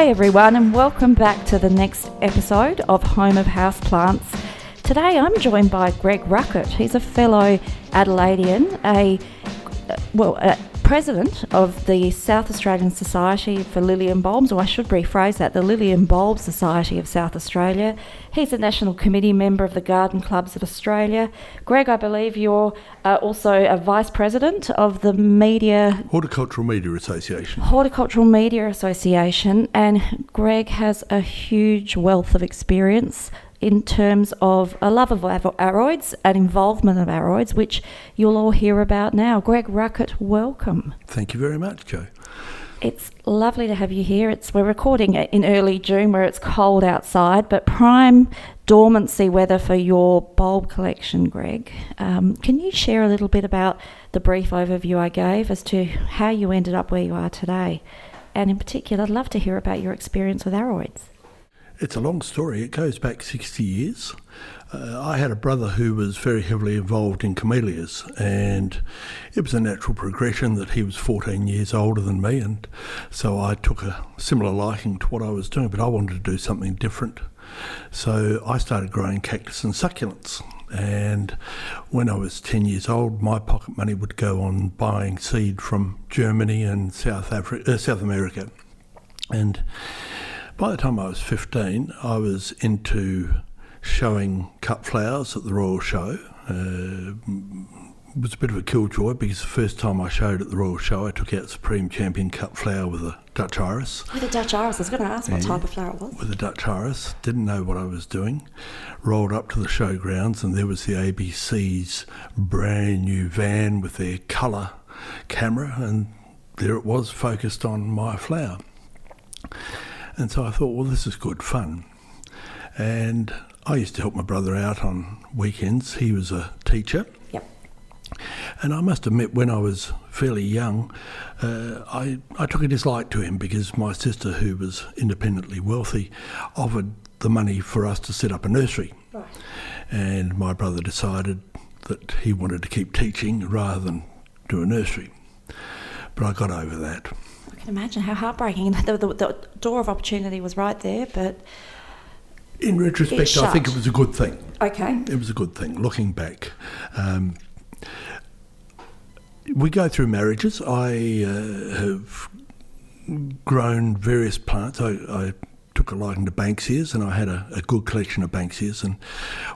Hi everyone, and welcome back to the next episode of Home of Houseplants. Today I'm joined by Greg Ruckert. He's a fellow Adelaidean, a president of the South Australian Society for Lily and Bulbs, or I should rephrase that, the Lily and Bulb Society of South Australia. He's a national committee member of the Garden Clubs of Australia. Greg, I believe you're also a vice president of the Horticultural Media Association. Horticultural Media Association, and Greg has a huge wealth of experience in terms of a love of aroids and involvement of aroids, which you'll all hear about now. Greg Ruckert, welcome. Thank you very much, Jo. It's lovely to have you here. We're recording it in early June where it's cold outside, but prime dormancy weather for your bulb collection, Greg. Can you share a little bit about the brief overview I gave as to how you ended up where you are today? And in particular, I'd love to hear about your experience with aroids. It's a long story. It goes back 60 years. I had a brother who was very heavily involved in camellias, and it was a natural progression that he was 14 years older than me, and so I took a similar liking to what I was doing, but I wanted to do something different. So I started growing cactus and succulents, and when I was 10 years old, my pocket money would go on buying seed from Germany and South America. And by the time I was 15, I was into showing cut flowers at the Royal Show. It was a bit of a killjoy because the first time I showed at the Royal Show, I took out Supreme Champion cut flower with a Dutch iris. With a Dutch iris? I was going to ask what type of flower it was. With a Dutch iris. Didn't know what I was doing. Rolled up to the showgrounds and there was the ABC's brand new van with their colour camera, and there it was focused on my flower. And so I thought, well, this is good fun. And I used to help my brother out on weekends. He was a teacher. Yep. And I must admit, when I was fairly young, I took a dislike to him because my sister, who was independently wealthy, offered the money for us to set up a nursery. Right. And my brother decided that he wanted to keep teaching rather than do a nursery. But I got over that. I can imagine how heartbreaking. The door of opportunity was right there, but in retrospect, I think it was a good thing. Okay. It was a good thing, looking back. We go through marriages. I have grown various plants. I took a liking to Banksias, and I had a good collection of Banksias. And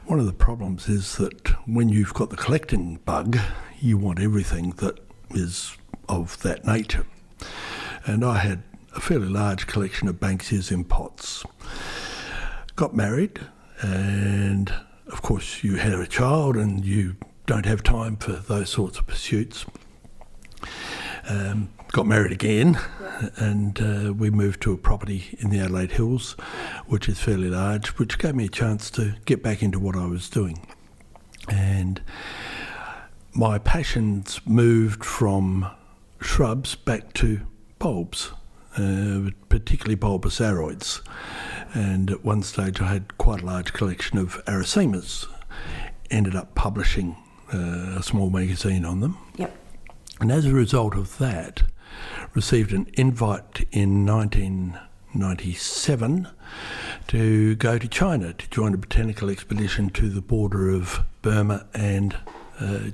one of the problems is that when you've got the collecting bug, you want everything that is of that nature. And I had a fairly large collection of Banksias in pots. Got married, and of course you had a child and you don't have time for those sorts of pursuits. Got married again, and we moved to a property in the Adelaide Hills, which is fairly large, which gave me a chance to get back into what I was doing. And my passions moved from shrubs back to bulbs, particularly bulbous aroids. And at one stage I had quite a large collection of aracemas. Ended up publishing a small magazine on them. Yep. And as a result of that, received an invite in 1997 to go to China to join a botanical expedition to the border of Burma and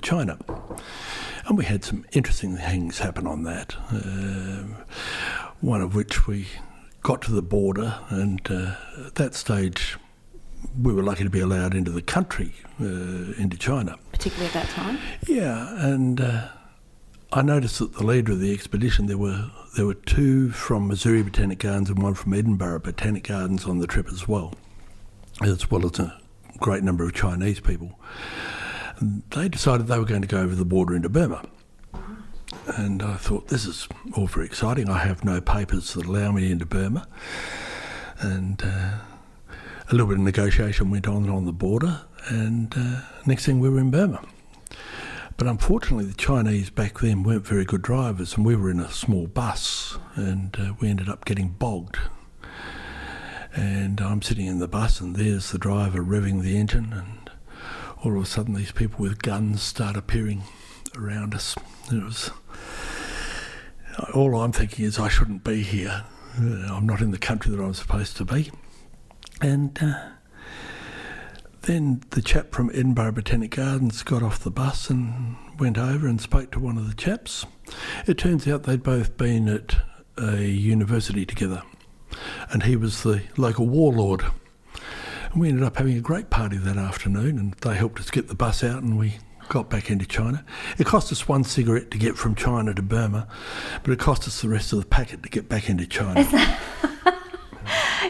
China. And we had some interesting things happen on that, one of which we got to the border, and at that stage we were lucky to be allowed into the country, into China. Particularly at that time? Yeah, and I noticed that the leader of the expedition, there were two from Missouri Botanic Gardens and one from Edinburgh Botanic Gardens on the trip as well as a great number of Chinese people. They decided they were going to go over the border into Burma. And I thought, this is all very exciting. I have no papers that allow me into Burma. And a little bit of negotiation went on the border, and next thing we were in Burma. But unfortunately, the Chinese back then weren't very good drivers, and we were in a small bus, and we ended up getting bogged. And I'm sitting in the bus, and there's the driver revving the engine, and all of a sudden these people with guns start appearing around us. It was, all I'm thinking is I shouldn't be here. I'm not in the country that I'm supposed to be. And then the chap from Edinburgh Botanic Gardens got off the bus and went over and spoke to one of the chaps. It turns out they'd both been at a university together, and he was the local warlord. And we ended up having a great party that afternoon, and they helped us get the bus out, and we got back into China. It cost us one cigarette to get from China to Burma, but it cost us the rest of the packet to get back into China.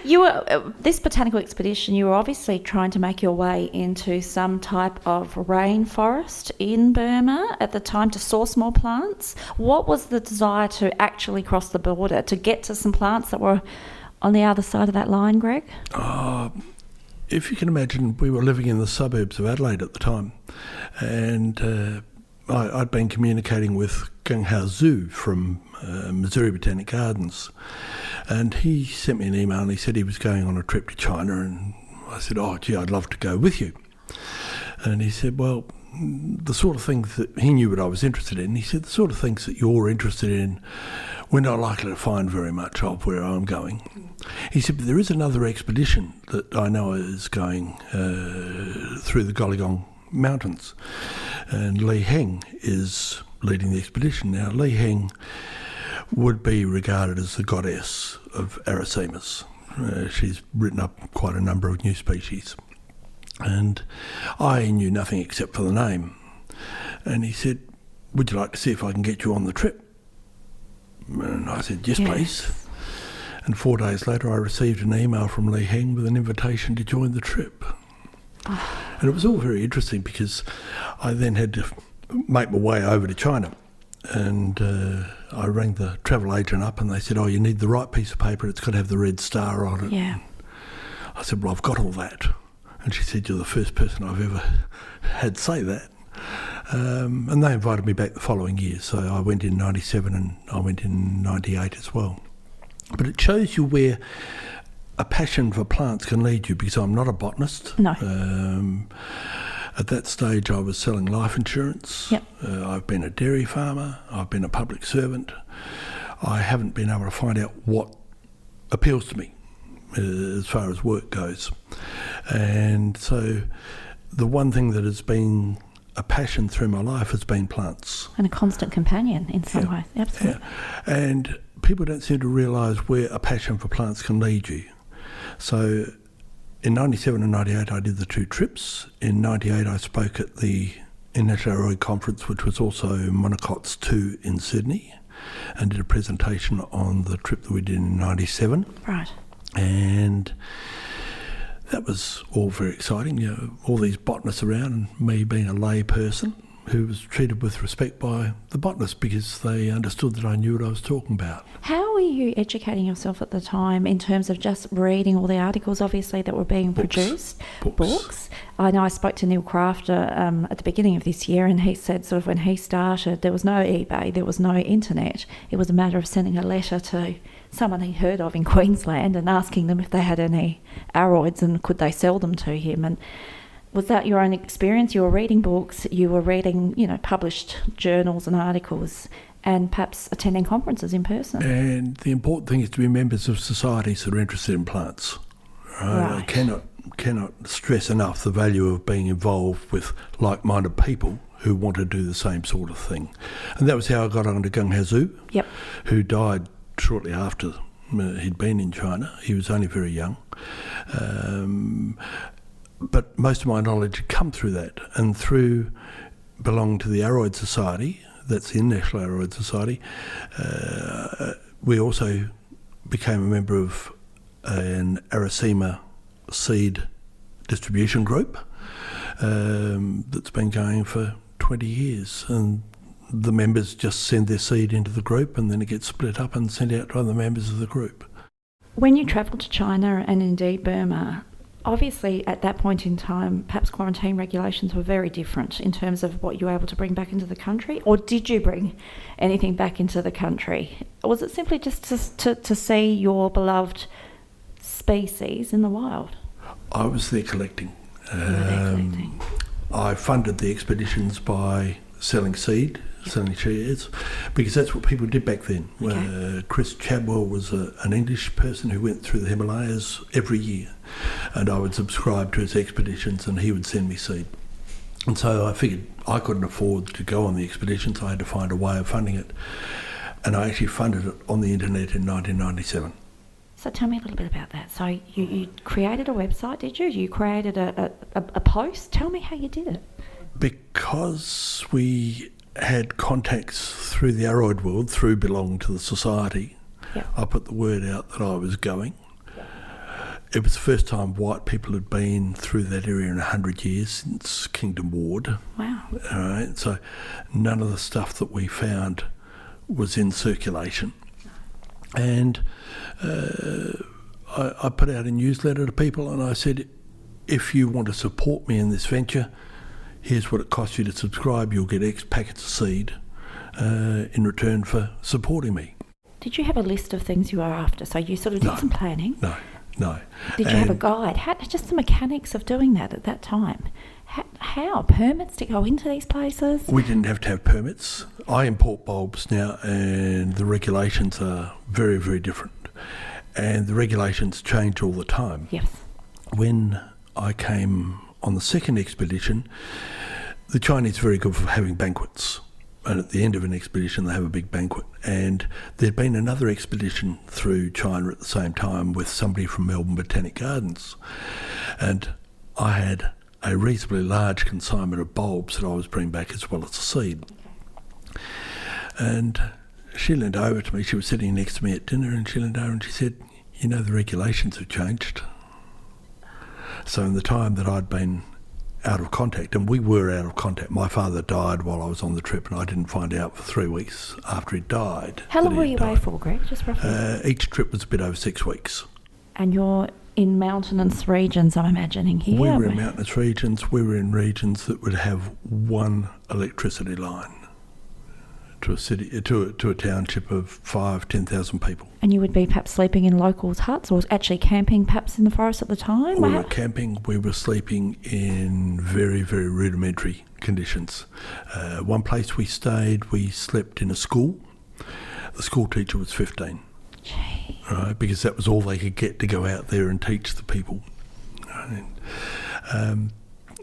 You were this botanical expedition. You were obviously trying to make your way into some type of rainforest in Burma at the time to source more plants. What was the desire to actually cross the border to get to some plants that were on the other side of that line, Greg? If you can imagine, we were living in the suburbs of Adelaide at the time, and I'd been communicating with Gung Hao Zhu from Missouri Botanic Gardens, and he sent me an email and he said he was going on a trip to China, and I said, oh gee, I'd love to go with you. And he said, well, the sort of things that he knew what I was interested in, he said, the sort of things that you're interested in, we're not likely to find very much of where I'm going. He said, but there is another expedition that I know is going through the Goligong Mountains, and Li Heng is leading the expedition. Now, Li Heng would be regarded as the goddess of Arisemas. She's written up quite a number of new species, and I knew nothing except for the name. And he said, would you like to see if I can get you on the trip? And I said, yes, please. And 4 days later I received an email from Li Heng with an invitation to join the trip. And it was all very interesting because I then had to make my way over to China, and I rang the travel agent up and they said, oh, you need the right piece of paper, it's got to have the red star on it. Yeah. I said, well, I've got all that. And she said, you're the first person I've ever had say that. And they invited me back the following year, so I went in 97 and I went in 98 as well. But it shows you where a passion for plants can lead you, because I'm not a botanist. No. At that stage I was selling life insurance. Yep. I've been a dairy farmer, I've been a public servant. I haven't been able to find out what appeals to me as far as work goes. And so the one thing that has been a passion through my life has been plants. And a constant companion in some way, absolutely. Yeah. And people don't seem to realise where a passion for plants can lead you. So in 97 and 98 I did the 2 trips. In 98 I spoke at the International Aeroid Conference, which was also Monocots 2 in Sydney, and did a presentation on the trip that we did in 97. Right. And that was all very exciting, you know, all these botanists around and me being a lay person who was treated with respect by the botanists because they understood that I knew what I was talking about. How were you educating yourself at the time in terms of just reading all the articles, obviously, that were being produced? Books. I know I spoke to Neil Crafter at the beginning of this year, and he said sort of when he started, there was no eBay, there was no internet. It was a matter of sending a letter to someone he heard of in Queensland and asking them if they had any aroids and could they sell them to him. And was that your own experience? You were reading books, you were reading, you know, published journals and articles, and perhaps attending conferences in person. And the important thing is to be members of societies that are interested in plants. Right. I cannot stress enough the value of being involved with like-minded people who want to do the same sort of thing. And that was how I got on to Gung Hao Zhu, yep, who died shortly after he'd been in China. He was only very young. But most of my knowledge had come through that, and through belonging to the Aeroid Society, that's the International Aeroid Society. We also became a member of an Arasema seed distribution group that's been going for 20 years, and the members just send their seed into the group and then it gets split up and sent out to other members of the group. When you travelled to China and indeed Burma, obviously at that point in time, perhaps quarantine regulations were very different in terms of what you were able to bring back into the country, or did you bring anything back into the country? Or was it simply just to see your beloved species in the wild? I was there collecting. I funded the expeditions by selling seed, selling shares, because that's what people did back then. Okay. Chris Chadwell was an English person who went through the Himalayas every year, and I would subscribe to his expeditions and he would send me seed. And so I figured I couldn't afford to go on the expeditions, I had to find a way of funding it. And I actually funded it on the internet in 1997. So tell me a little bit about that. So you created a website, did you? You created a post? Tell me how you did it. Because we had contacts through the Aroid world, through belonging to the society, Yep. I put the word out that I was going. It was the first time white people had been through that area in 100 years, since Kingdom Ward. Wow. All right, so none of the stuff that we found was in circulation. And I put out a newsletter to people and I said, if you want to support me in this venture, here's what it costs you to subscribe. You'll get X packets of seed in return for supporting me. Did you have a list of things you were after? So you sort of did some planning? No. Did you have a guide? Just the mechanics of doing that at that time. How? Permits to go into these places? We didn't have to have permits. I import bulbs now and the regulations are very, very different. And the regulations change all the time. Yes. When I came on the second expedition, the Chinese are very good for having banquets. And at the end of an expedition, they have a big banquet. And there'd been another expedition through China at the same time with somebody from Melbourne Botanic Gardens. And I had a reasonably large consignment of bulbs that I was bringing back as well as the seed. Okay. And she leaned over to me, she was sitting next to me at dinner, and she leaned over and she said, you know, the regulations have changed. So in the time that I'd been out of contact, and we were out of contact, my father died while I was on the trip and I didn't find out for 3 weeks after he died. How long were you away for, Greg, just roughly? Each trip was a bit over 6 weeks. And you're in mountainous regions, I'm imagining here. We were in mountainous regions. We were in regions that would have one electricity line to a city, to a township of 10,000 people. And you would be perhaps sleeping in locals' huts or actually camping perhaps in the forest at the time? We were camping, we were sleeping in very, very rudimentary conditions. One place we stayed, we slept in a school. The school teacher was 15. Gee. Right, because that was all they could get to go out there and teach the people.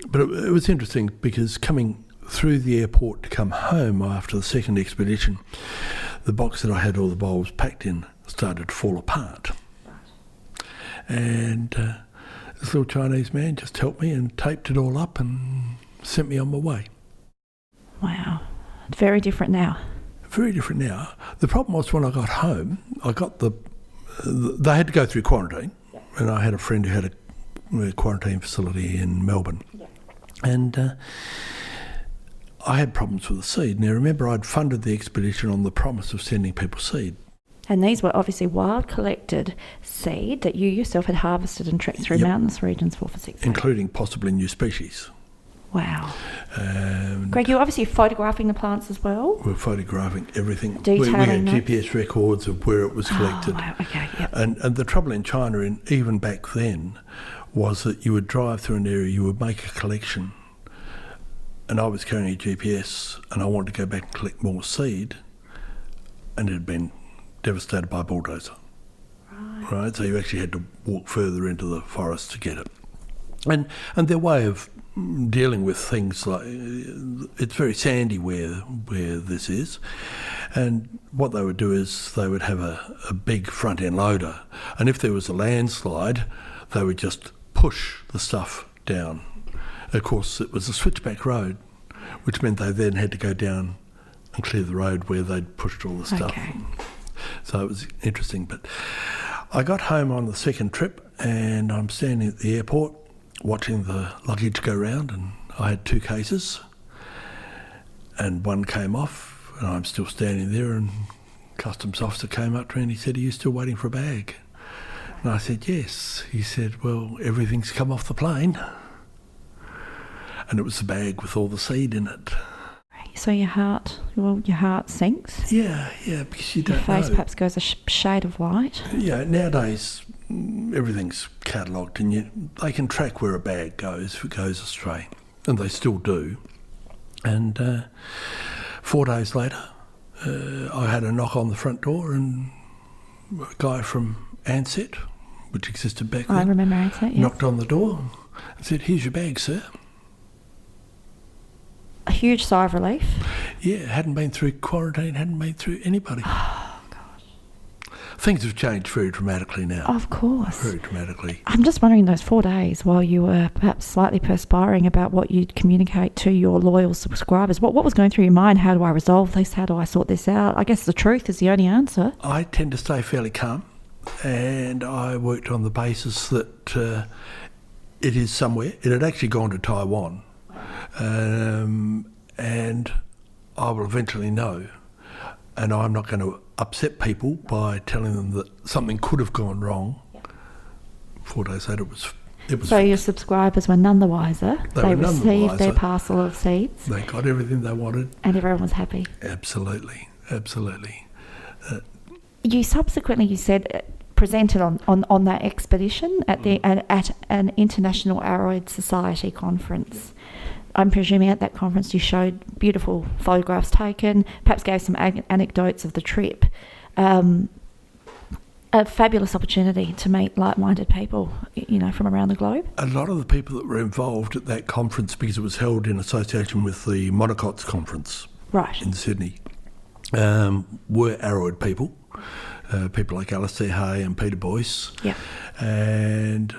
But it was interesting because coming through the airport to come home after the second expedition, the box that I had all the bulbs packed in started to fall apart. Right. And this little Chinese man just helped me and taped it all up and sent me on my way. Wow. Very different now. Very different now. The problem was when I got home, they had to go through quarantine, and I had a friend who had a quarantine facility in Melbourne. Yeah. And I had problems with the seed. Now remember, I'd funded the expedition on the promise of sending people seed. And these were obviously wild collected seed that you yourself had harvested and trekked through mountainous regions for 6 years. Including possibly new species. Wow. Greg, you're obviously photographing the plants as well? We're photographing everything. Detailing we had GPS records of where it was collected. Oh, wow. Okay, yep. And the trouble in China, even back then, was that you would drive through an area, you would make a collection, and I was carrying a GPS and I wanted to go back and collect more seed, and it had been devastated by a bulldozer. Right? So you actually had to walk further into the forest to get it. And their way of dealing with things like, it's very sandy where this is, and what they would do is they would have a big front end loader, and if there was a landslide they would just push the stuff down. Of course it was a switchback road, which meant they then had to go down and clear the road where they'd pushed all the stuff. Okay. So it was interesting. But I got home on the second trip and I'm standing at the airport watching the luggage go round, and I had 2 cases and one came off and I'm still standing there, and customs officer came up to me and he said, "Are you still waiting for a bag?" And I said, "Yes." He said, "Well, everything's come off the plane." And it was the bag with all the seed in it. So your heart sinks? Yeah, because you don't know. Your face perhaps goes a shade of white? Yeah, nowadays everything's catalogued and they can track where a bag goes if it goes astray, and they still do. And 4 days later, I had a knock on the front door, and a guy from Ansett, which existed back then, I remember Ansett, yeah. knocked on the door and said, "Here's your bag, sir." A huge sigh of relief. Yeah, hadn't been through quarantine, hadn't been through anybody. Oh, gosh. Things have changed very dramatically now. Of course. Very dramatically. I'm just wondering, those 4 days while you were perhaps slightly perspiring about what you'd communicate to your loyal subscribers, what was going through your mind? How do I resolve this? How do I sort this out? I guess the truth is the only answer. I tend to stay fairly calm, and I worked on the basis that it is somewhere. It had actually gone to Taiwan, and I will eventually know, and I'm not going to upset people by telling them that something could have gone wrong. 4 days later, it was. So your subscribers were none the wiser. They received their parcel of seeds. They got everything they wanted. And everyone was happy. Absolutely, absolutely. You subsequently, you said, presented on that expedition at an International Aroid Society conference. I'm presuming at that conference you showed beautiful photographs taken, perhaps gave some anecdotes of the trip. A fabulous opportunity to meet like-minded people, from around the globe. A lot of the people that were involved at that conference, because it was held in association with the Monocots Conference, right, in Sydney, were Aroid people, people like Alistair Hay and Peter Boyce, yeah, and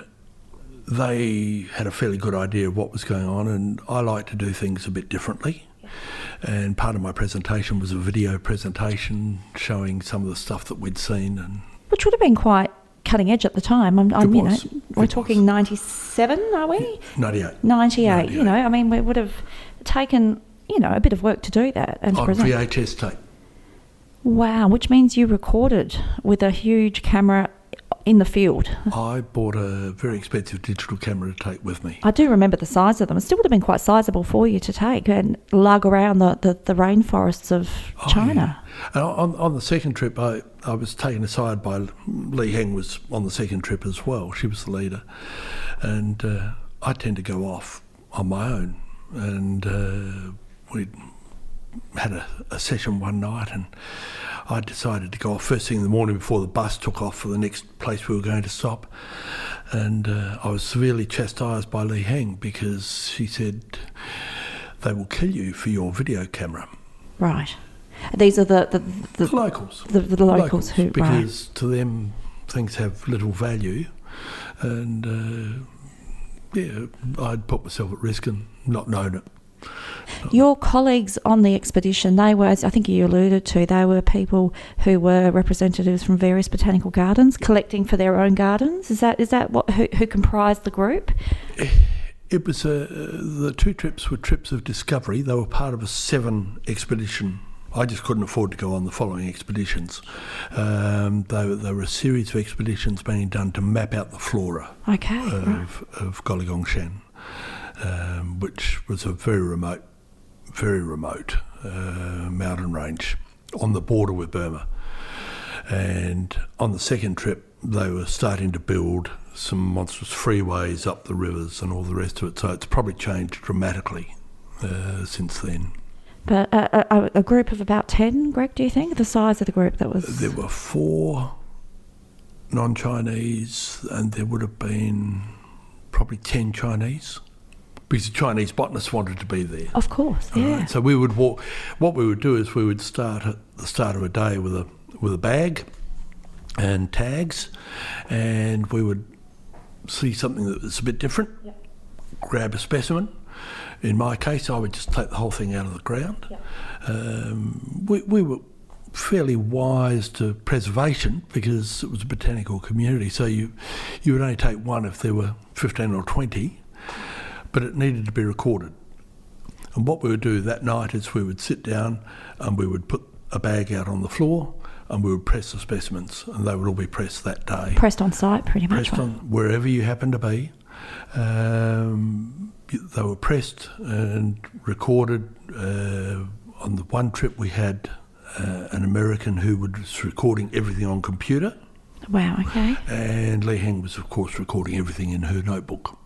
they had a fairly good idea of what was going on, and I like to do things a bit differently. And part of my presentation was a video presentation showing some of the stuff that we'd seen, and which would have been quite cutting edge at the time. We're talking 97, are we? 98. 98. We would have taken a bit of work to do that and to on present. VHS tape. Wow, which means you recorded with a huge camera in the field. I bought a very expensive digital camera to take with me. I do remember the size of them. It still would have been quite sizable for you to take and lug around the rainforests of China. Yeah. On the second trip, I was taken aside by Li Heng, was on the second trip as well. She was the leader. And I tend to go off on my own. And we had a session one night, and I decided to go off first thing in the morning before the bus took off for the next place we were going to stop. And I was severely chastised by Li Heng because she said, "They will kill you for your video camera." Right. These are the locals. The locals who... Because to them, things have little value. And, I'd put myself at risk and not known it. Your colleagues on the expedition, they were, as I think you alluded to, they were people who were representatives from various botanical gardens collecting for their own gardens. Is that who comprised the group? It was the two trips were trips of discovery. They were part of a 7 expedition. I just couldn't afford to go on the following expeditions. They were a series of expeditions being done to map out the flora of Golligongshan. Which was a very remote mountain range on the border with Burma. And on the second trip, they were starting to build some monstrous freeways up the rivers and all the rest of it. So it's probably changed dramatically since then. But a group of about 10, Greg, do you think? The size of the group that was... There were 4 non-Chinese, and there would have been probably 10 Chinese. Because the Chinese botanists wanted to be there. Of course, yeah. So we would walk. What we would do is we would start at the start of a day with a bag and tags, and we would see something that was a bit different, grab a specimen. In my case, I would just take the whole thing out of the ground. We were fairly wise to preservation because it was a botanical community, so you would only take one if there were 15 or 20. But it needed to be recorded. And what we would do that night is we would sit down and we would put a bag out on the floor and we would press the specimens, and they would all be pressed that day. Pressed on site, pretty much. Pressed on wherever you happen to be. They were pressed and recorded. On the one trip we had an American who was recording everything on computer. Wow, okay. And Li Heng was, of course, recording everything in her notebook.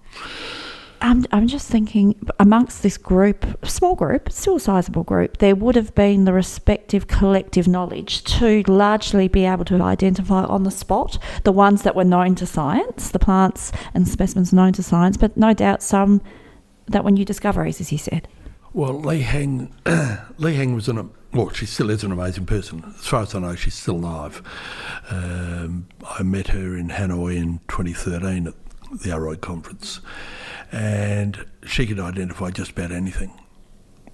I'm just thinking, amongst this group, small group, still a sizable group, there would have been the respective collective knowledge to largely be able to identify on the spot the ones that were known to science, the plants and specimens known to science, but no doubt some that were new discoveries, as you said. Well, Lee Heng was she still is an amazing person. As far as I know, she's still alive. I met her in Hanoi in 2013 at the Aroid conference, and she could identify just about anything,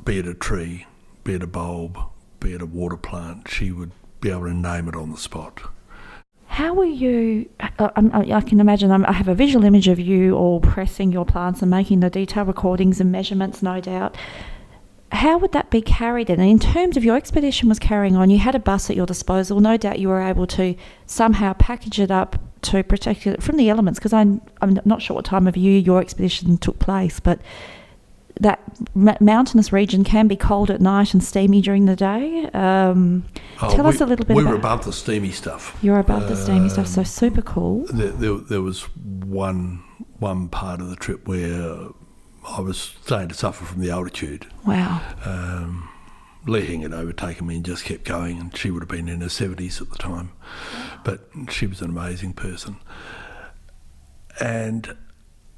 be it a tree, be it a bulb, be it a water plant. She would be able to name it on the spot. How were you, I can imagine, I have a visual image of you all pressing your plants and making the detailed recordings and measurements, no doubt. How would that be carried in? And in terms of your expedition was carrying on, you had a bus at your disposal. No doubt you were able to somehow package it up to protect it from the elements, because I'm not sure what time of year your expedition took place, but that mountainous region can be cold at night and steamy during the day. Tell us a little bit about... We were above the steamy stuff. You're above the steamy stuff, so super cool. There was one part of the trip where I was starting to suffer from the altitude. Wow. Lee Heng had overtaken me and just kept going, and she would have been in her 70s at the time. But she was an amazing person. And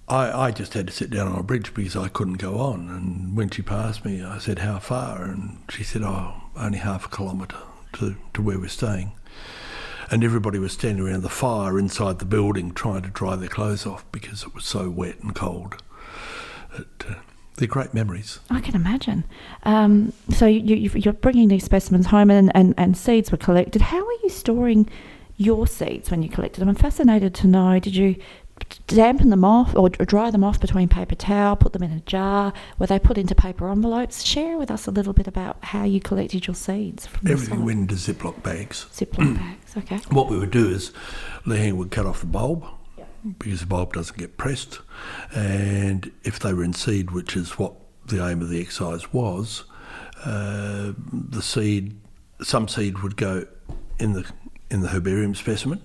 I just had to sit down on a bridge because I couldn't go on. And when she passed me, I said, "How far?" And she said, "Only half a kilometre to where we're staying." And everybody was standing around the fire inside the building trying to dry their clothes off because it was so wet and cold. They're great memories. I can imagine. So you're bringing these specimens home and seeds were collected. How are you storing your seeds when you collected them? I'm fascinated to know, did you dampen them off or dry them off between paper towel, put them in a jar? Were they put into paper envelopes? Share with us a little bit about how you collected your seeds. Everything went into Ziploc bags. Ziploc bags, okay. What we would do is Lee Heng would cut off the bulb, because the bulb doesn't get pressed, and if they were in seed, which is what the aim of the exercise was, some seed would go in the herbarium specimen,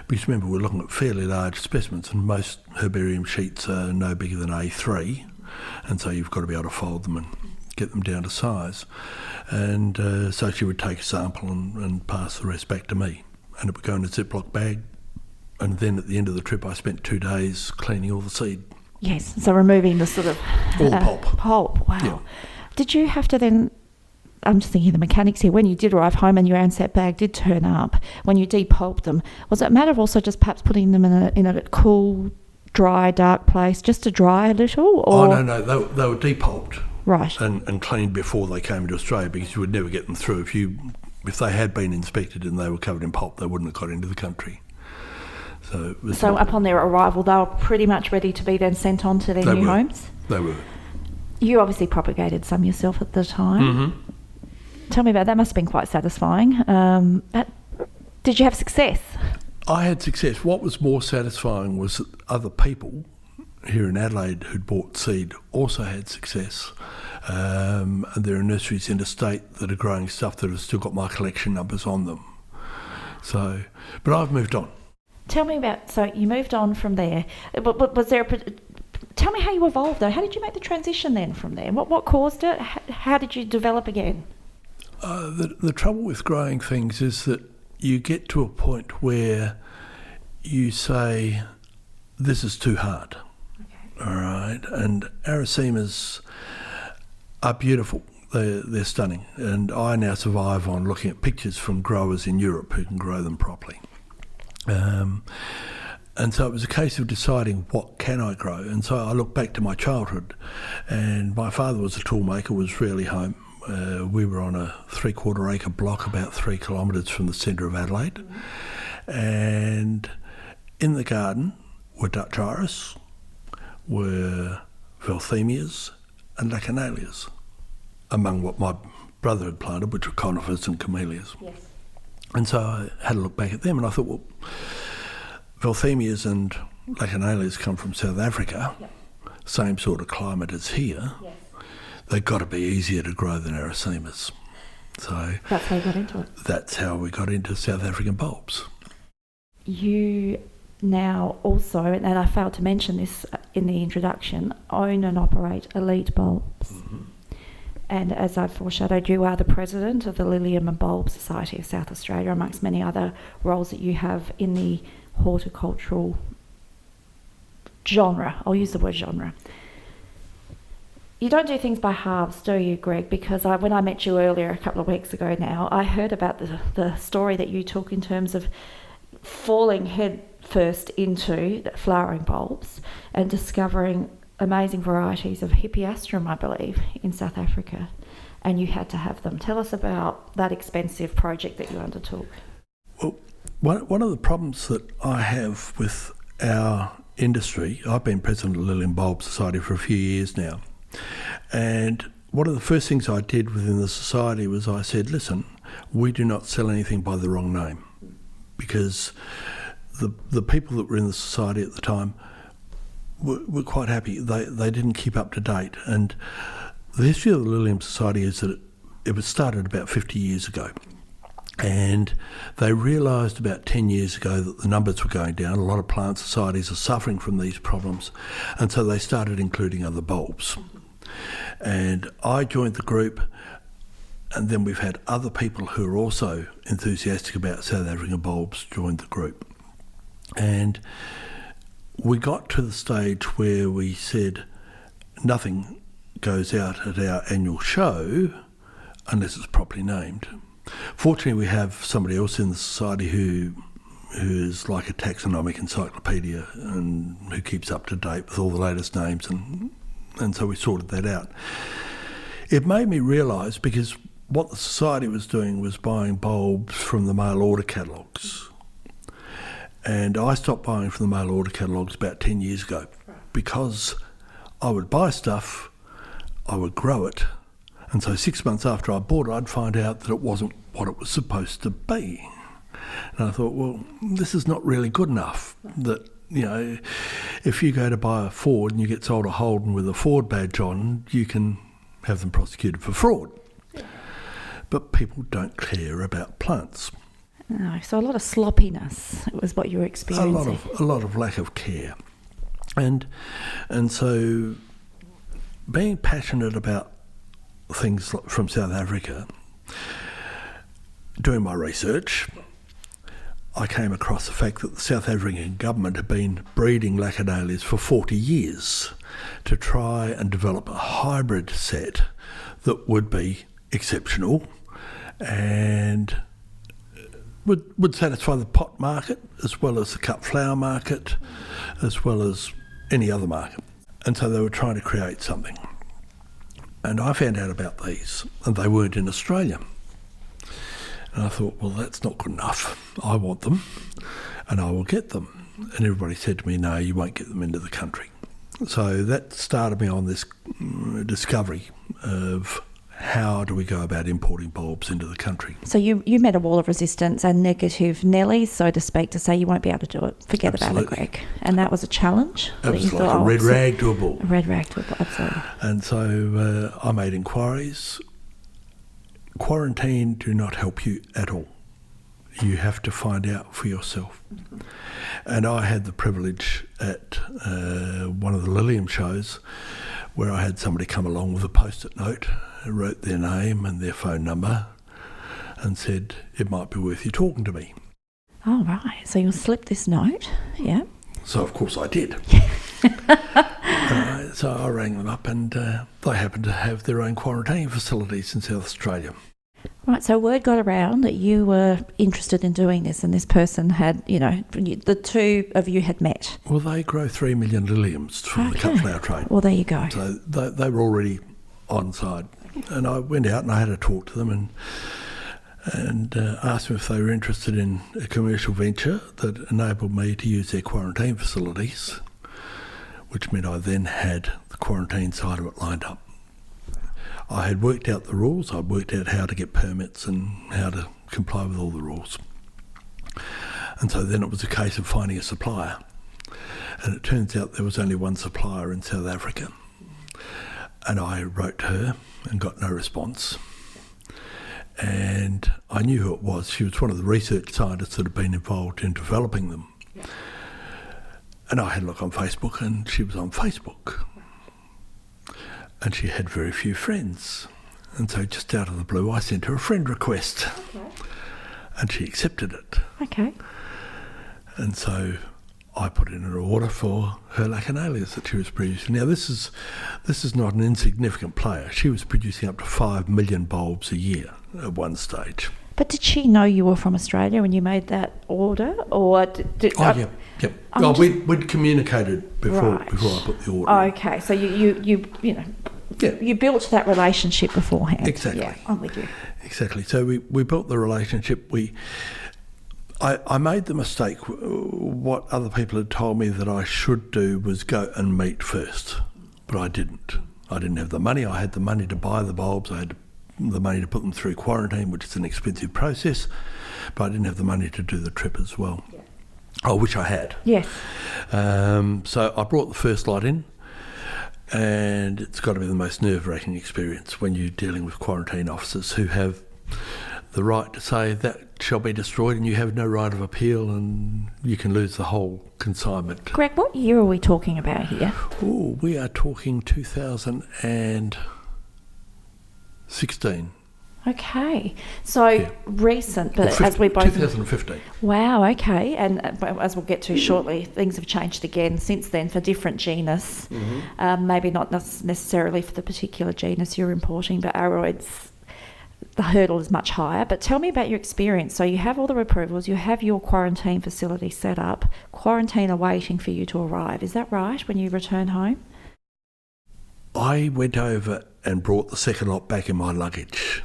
because remember we're looking at fairly large specimens, and most herbarium sheets are no bigger than A3, and so you've got to be able to fold them and get them down to size. And so she would take a sample and pass the rest back to me, and it would go in a Ziploc bag. And then at the end of the trip, I spent 2 days cleaning all the seed. Yes, so removing the sort of... all the pulp. Pulp, wow. Yeah. Did you have to then... I'm just thinking of the mechanics here. When you did arrive home and your Ansett bag did turn up, when you depulped them, was it a matter of also just perhaps putting them in a cool, dry, dark place just to dry a little? Or? Oh, no, they were depulped. Right. And cleaned before they came to Australia, because you would never get them through. If they had been inspected and they were covered in pulp, they wouldn't have got into the country. So upon their arrival, they were pretty much ready to be then sent on to their new homes? They were. You obviously propagated some yourself at the time. Mm-hmm. Tell me about that. Must have been quite satisfying. Did you have success? I had success. What was more satisfying was that other people here in Adelaide who'd bought seed also had success. And there are nurseries interstate that are growing stuff that have still got my collection numbers on them. So, but I've moved on. Tell me about, so you moved on from there. Was there tell me how you evolved though. How did you make the transition then from there? What caused it? How did you develop again? The trouble with growing things is that you get to a point where you say, this is too hard. Okay. All right. And Arisemas are beautiful. They're stunning. And I now survive on looking at pictures from growers in Europe who can grow them properly. And so it was a case of deciding what can I grow. And so I look back to my childhood, and my father was a toolmaker, was rarely home. We were on a 3/4 acre block about 3 kilometres from the centre of Adelaide. Mm-hmm. And in the garden were Dutch iris, were Velthemias and Lacanalias, among what my brother had planted, which were conifers and camellias. Yes. And so I had a look back at them, and I thought, well, Velthemias and Lacanalias come from South Africa, yep. Same sort of climate as here. Yes. They've got to be easier to grow than Arisemas. So that's how you got into it. That's how we got into South African bulbs. You now also, and I failed to mention this in the introduction, own and operate elite bulbs. Mm-hmm. And as I've foreshadowed, you are the president of the Lilium and Bulb Society of South Australia, amongst many other roles that you have in the horticultural genre. I'll use the word genre. You don't do things by halves, do you, Greg? Because when I met you earlier, a couple of weeks ago now, I heard about the story that you took in terms of falling head first into flowering bulbs and discovering amazing varieties of hippeastrum, I believe, in South Africa, and you had to have them. Tell us about that expensive project that you undertook. Well, one of the problems that I have with our industry, I've been president of the Lilium Bulb Society for a few years now, and one of the first things I did within the society was I said, listen, we do not sell anything by the wrong name, because the people that were in the society at the time were quite happy. They didn't keep up to date. And the history of the Lilium Society is that it was started about 50 years ago. And they realised about 10 years ago that the numbers were going down. A lot of plant societies are suffering from these problems. And so they started including other bulbs. And I joined the group, and then we've had other people who are also enthusiastic about South African bulbs join the group. And we got to the stage where we said nothing goes out at our annual show unless it's properly named. Fortunately, we have somebody else in the society who is like a taxonomic encyclopedia and who keeps up to date with all the latest names, and so we sorted that out. It made me realise, because what the society was doing was buying bulbs from the mail order catalogues. And I stopped buying from the mail order catalogues about 10 years ago, because I would buy stuff, I would grow it, and so 6 months after I bought it, I'd find out that it wasn't what it was supposed to be. And I thought, well, this is not really good enough. That, you know, if you go to buy a Ford and you get sold a Holden with a Ford badge on, you can have them prosecuted for fraud. Yeah. But people don't care about plants. No, so a lot of sloppiness was what you were experiencing. A lot of lack of care. And so being passionate about things from South Africa, doing my research, I came across the fact that the South African government had been breeding Lacadalias for 40 years to try and develop a hybrid set that would be exceptional and would satisfy the pot market as well as the cut flower market as well as any other market. And so they were trying to create something. And I found out about these, and they weren't in Australia. And I thought, well, that's not good enough. I want them, and I will get them. And everybody said to me, no, you won't get them into the country. So that started me on this discovery of how do we go about importing bulbs into the country. So you met a wall of resistance and negative Nellies, so to speak, to say you won't be able to do it. Forget Absolutely. about it, Greg. And that was a challenge. It was like a red rag to a bull. A red rag to a bull, absolutely. And so I made inquiries. Quarantine do not help you at all. You have to find out for yourself. Mm-hmm. And I had the privilege at one of the Lilium shows where I had somebody come along with a post-it note, who wrote their name and their phone number and said, it might be worth you talking to me. Oh, right. So you'll slip this note, yeah? So, of course, I did. So I rang them up, and they happened to have their own quarantine facilities in South Australia. Right, so word got around that you were interested in doing this, and this person had, you know, the two of you had met. Well, they grow 3 million liliums for the cut flower trade. Well, there you go. So they were already on side. And I went out and I had a talk to them and asked them if they were interested in a commercial venture that enabled me to use their quarantine facilities, which meant I then had the quarantine side of it lined up. I had worked out the rules, I'd worked out how to get permits and how to comply with all the rules. And so then it was a case of finding a supplier. And it turns out there was only one supplier in South Africa. And I wrote to her and got no response. And I knew who it was. She was one of the research scientists that had been involved in developing them. And I had a look on Facebook, and she was on Facebook. And she had very few friends. And so just out of the blue, I sent her a friend request. Okay. And she accepted it. Okay. And so I put in an order for her Lacanalias that she was producing. Now, this is not an insignificant player. She was producing up to 5 million bulbs a year at one stage. But did she know you were from Australia when you made that order, or did Yep. We'd communicated before I put the order in. Okay, so you you built that relationship beforehand. Exactly. Yeah, I'm with you. Exactly. So we built the relationship. I made the mistake. What other people had told me that I should do was go and meet first, but I didn't. I didn't have the money. I had the money to buy the bulbs. I had the money to put them through quarantine, which is an expensive process, but I didn't have the money to do the trip as well. Yeah. I wish I had. Yes. So I brought the first lot in, and it's got to be the most nerve-wracking experience when you're dealing with quarantine officers who have the right to say that shall be destroyed and you have no right of appeal, and you can lose the whole consignment. Greg, what year are we talking about here? Oh, we are talking 2016. Okay, so recent, but as we both 2015. Wow, okay, and as we'll get to shortly, things have changed again since then for different genus. Mm-hmm. Maybe not necessarily for the particular genus you're importing, but aroids, the hurdle is much higher. But tell me about your experience. So you have all the approvals, you have your quarantine facility set up, quarantine are waiting for you to arrive. Is that right, when you return home? I went over and brought the second lot back in my luggage.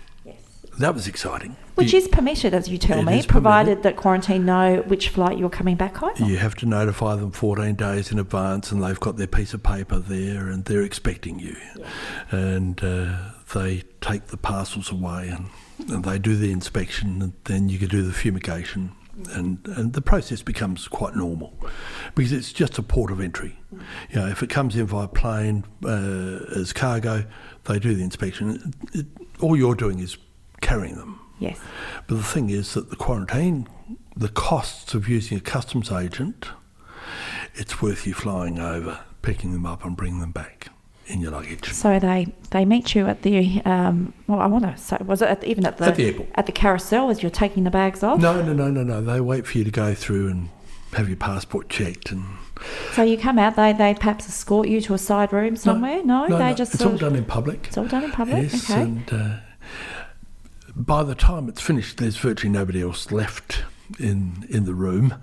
That was exciting. Which is permitted, as you tell me, provided that quarantine know which flight you're coming back home. You have to notify them 14 days in advance, and they've got their piece of paper there, and they're expecting you. Yeah. And they take the parcels away, and they do the inspection, and then you can do the fumigation, and the process becomes quite normal because it's just a port of entry. You know, if it comes in via plane as cargo, they do the inspection. All you're doing is carrying them. Yes. But the thing is that the quarantine, the costs of using a customs agent, it's worth you flying over, picking them up and bringing them back in your luggage. So they meet you at the, I want to say, was it even at the airport? At the carousel as you're taking the bags off? No. They wait for you to go through and have your passport checked. And so you come out, they perhaps escort you to a side room somewhere? No, they just... It's all done in public. It's all done in public? Yes, okay. And by the time it's finished, there's virtually nobody else left in the room,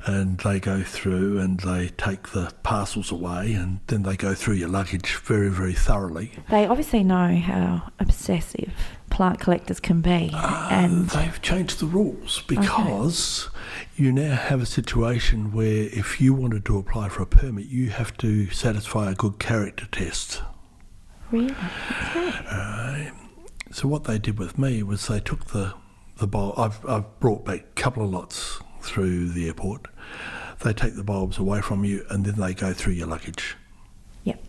and they go through and they take the parcels away, and then they go through your luggage very, very thoroughly. They obviously know how obsessive plant collectors can be. And they've changed the rules because you now have a situation where if you wanted to apply for a permit, you have to satisfy a good character test. Really? Okay. So what they did with me was they took the bulb. I've brought back a couple of lots through the airport. They take the bulbs away from you, and then they go through your luggage. Yep.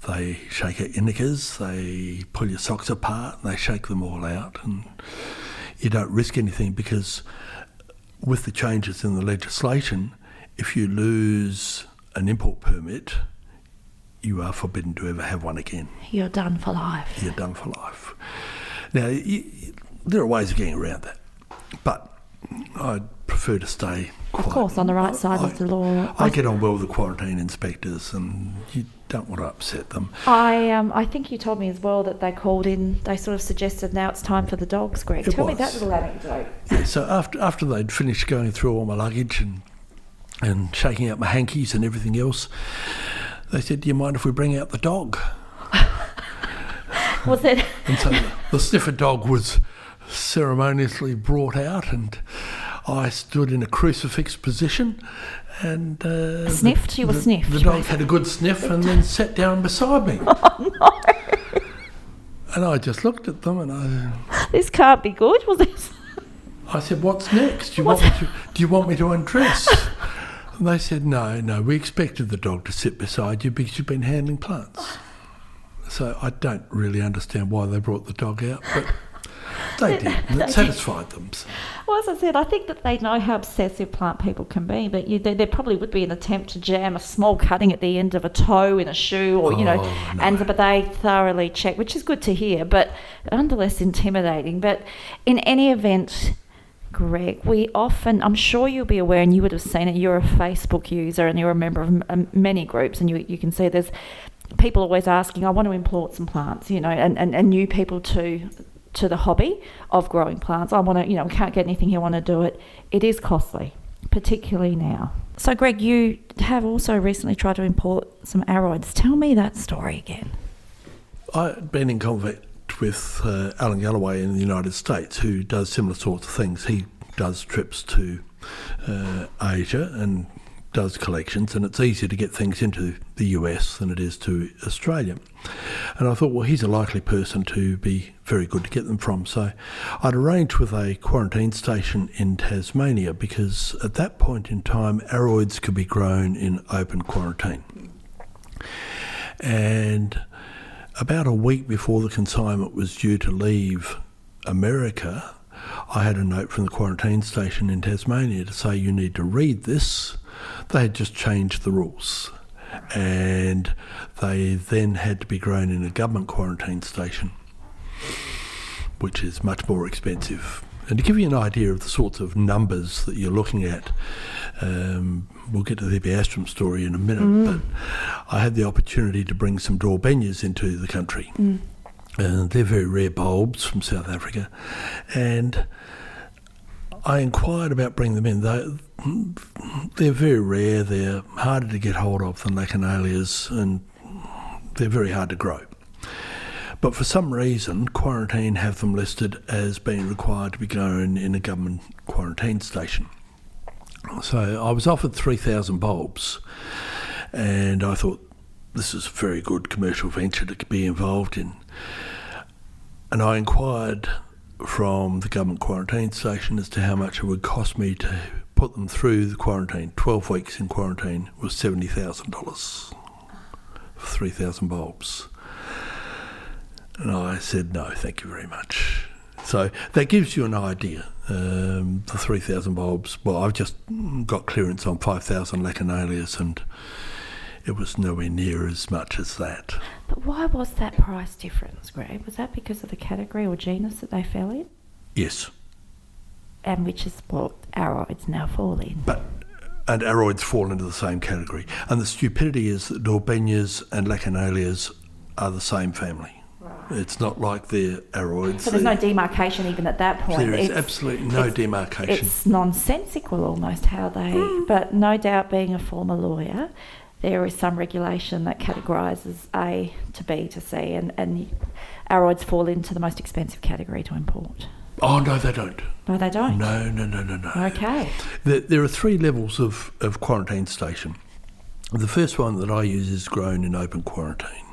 They shake out your knickers, they pull your socks apart, and they shake them all out, and you don't risk anything because with the changes in the legislation, if you lose an import permit, you are forbidden to ever have one again. You're done for life. You're done for life. Now, there are ways of getting around that, but I'd prefer to stay quiet. Of course, on the right side of the law. I get on well with the quarantine inspectors, and you don't want to upset them. I think you told me as well that they called in, they sort of suggested now it's time for the dogs, Greg. Tell me that little anecdote. Yeah, so after they'd finished going through all my luggage and shaking out my hankies and everything else, they said, "Do you mind if we bring out the dog?" Was it? And so the sniffer dog was ceremoniously brought out, and I stood in a crucifix position and... sniffed? You were sniffed? The dog had a good sniff and then sat down beside me. Oh, no. And I just looked at them and This can't be good, was this? I said, "What's next? Do you want me to undress?" And they said, no, we expected the dog to sit beside you because you've been handling plants. So I don't really understand why they brought the dog out, but They did, and it satisfied them. Well, as I said, I think that they know how obsessive plant people can be, but there probably would be an attempt to jam a small cutting at the end of a toe in a shoe, or, but they thoroughly check, which is good to hear, but nonetheless intimidating. But in any event, Greg, we often, I'm sure you'll be aware, and you would have seen it, you're a Facebook user and you're a member of many groups, and you can see there's people always asking, I want to import some plants, and new people to the hobby of growing plants. I want to, we can't get anything here, I want to do it. It is costly, particularly now. So, Greg, you have also recently tried to import some aroids. Tell me that story again. I've been in contact with Alan Galloway in the United States, who does similar sorts of things. He does trips to Asia and does collections, and it's easier to get things into the US than it is to Australia. And I thought, well, he's a likely person to be very good to get them from. So I'd arranged with a quarantine station in Tasmania, because at that point in time, aroids could be grown in open quarantine. And about a week before the consignment was due to leave America, I had a note from the quarantine station in Tasmania to say, you need to read this. They had just changed the rules, and they then had to be grown in a government quarantine station, which is much more expensive. And to give you an idea of the sorts of numbers that you're looking at, we'll get to the Epiastrum story in a minute, but I had the opportunity to bring some Dorbenias into the country. They're very rare bulbs from South Africa, and I inquired about bringing them in. They're very rare, they're harder to get hold of than Lachanalias, and they're very hard to grow. But for some reason, quarantine have them listed as being required to be grown in a government quarantine station. So I was offered 3,000 bulbs, and I thought, this is a very good commercial venture to be involved in. And I inquired from the government quarantine station as to how much it would cost me to put them through the quarantine. 12 weeks in quarantine was $70,000 for 3,000 bulbs. And I said, no, thank you very much. So that gives you an idea. The 3,000 bulbs, well, I've just got clearance on 5,000 Lachanalias, and it was nowhere near as much as that. But why was that price difference, Greg? Was that because of the category or genus that they fell in? Yes. And which is what aroids now fall in. And aroids fall into the same category. And the stupidity is that Dorbenias and Lachanalias are the same family. Right. It's not like they're aroids. So there's no demarcation even at that point. There is absolutely no demarcation. It's nonsensical almost how they... But no doubt, being a former lawyer, there is some regulation that categorises A to B to C, and aroids fall into the most expensive category to import. Oh, no, they don't. No, they don't? No. Okay. There are 3 levels of quarantine station. The first one that I use is grown in open quarantine.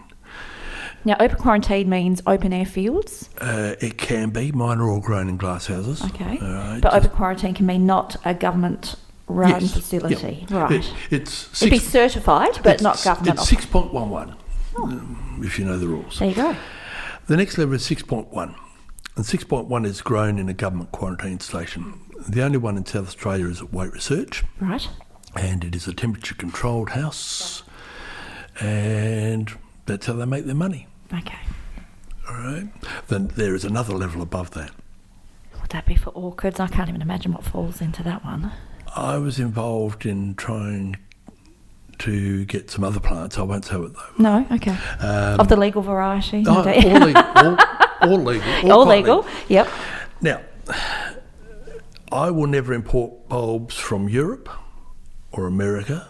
Now, open quarantine means open air fields? It can be. Mine are all grown in glass houses. Okay. But open quarantine can mean not a government-run facility. Yeah. Right. It'd be certified, but not government. It's 6.11, if you know the rules. There you go. The next level is 6.1. And 6.1 is grown in a government quarantine station. The only one in South Australia is at Weight Research. Right. And it is a temperature-controlled house. And that's how they make their money. Okay. All right. Then there is another level above that. Would that be for orchids? I can't even imagine what falls into that one. I was involved in trying to get some other plants. I won't say what they were. No? Okay. Of the legal variety? All legal. All legal, yep. Now, I will never import bulbs from Europe or America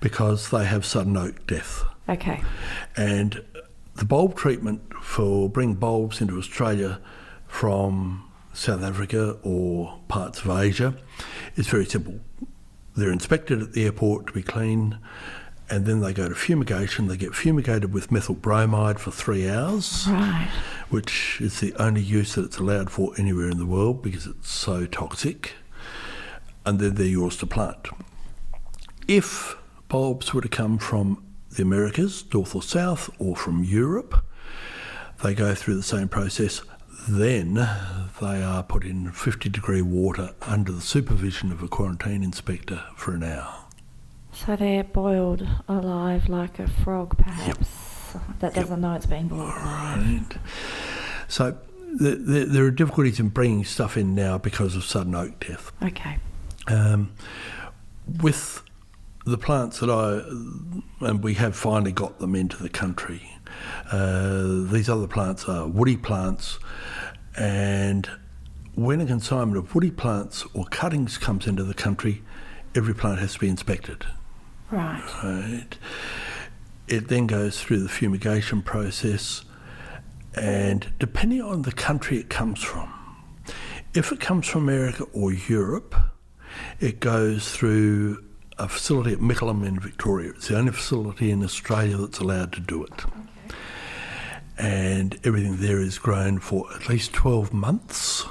because they have sudden oak death. Okay. And the bulb treatment for bringing bulbs into Australia from South Africa or parts of Asia is very simple. They're inspected at the airport to be clean, and then they go to fumigation. They get fumigated with methyl bromide for 3 hours, right, which is the only use that it's allowed for anywhere in the world because it's so toxic, and then they're yours to plant. If bulbs were to come from the Americas, north or south, or from Europe, they go through the same process. Then they are put in 50-degree water under the supervision of a quarantine inspector for an hour. So they're boiled alive like a frog, perhaps, that doesn't know it's being boiled alive. Right. So there are difficulties in bringing stuff in now because of sudden oak death. Okay. With the plants and we have finally got them into the country, these other plants are woody plants, and when a consignment of woody plants or cuttings comes into the country, every plant has to be inspected. Right. It then goes through the fumigation process, and depending on the country it comes from, if it comes from America or Europe, it goes through a facility at Mickleham in Victoria. It's the only facility in Australia that's allowed to do it. Okay. And everything there is grown for at least 12 months,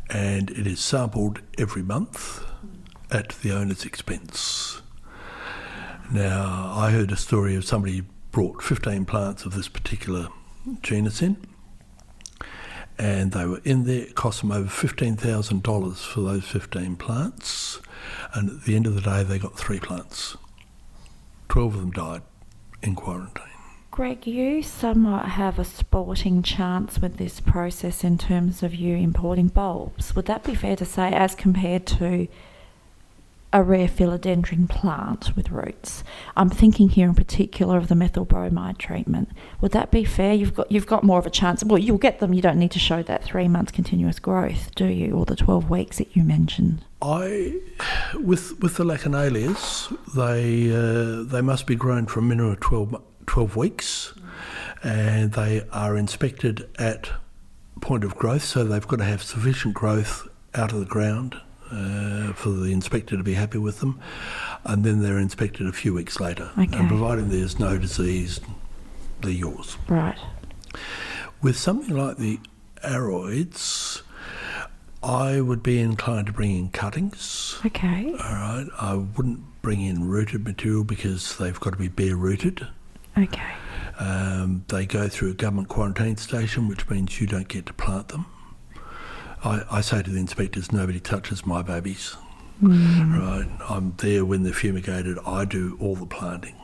and it is sampled every month at the owner's expense. Now, I heard a story of somebody brought 15 plants of this particular genus in, and they were in there. It cost them over $15,000 for those 15 plants, and at the end of the day they got 3 plants. 12 of them died in quarantine. Greg, you somewhat have a sporting chance with this process in terms of you importing bulbs. Would that be fair to say, as compared to a rare philodendron plant with roots? I'm thinking here in particular of the methyl bromide treatment. Would that be fair? You've got more of a chance. Well, you'll get them. You don't need to show that 3 months continuous growth, do you? Or the 12 weeks that you mentioned. With the Lachanalias, they must be grown for a minimum of 12 weeks, and they are inspected at point of growth, so they've got to have sufficient growth out of the ground for the inspector to be happy with them, and then they're inspected a few weeks later. Okay. And providing there's no disease, they're yours. Right. With something like the aroids, I would be inclined to bring in cuttings. Okay. All right. I wouldn't bring in rooted material because they've got to be bare rooted. Okay. They go through a government quarantine station, which means you don't get to plant them. I say to the inspectors, nobody touches my babies. Right? I'm there when they're fumigated. I do all the planting.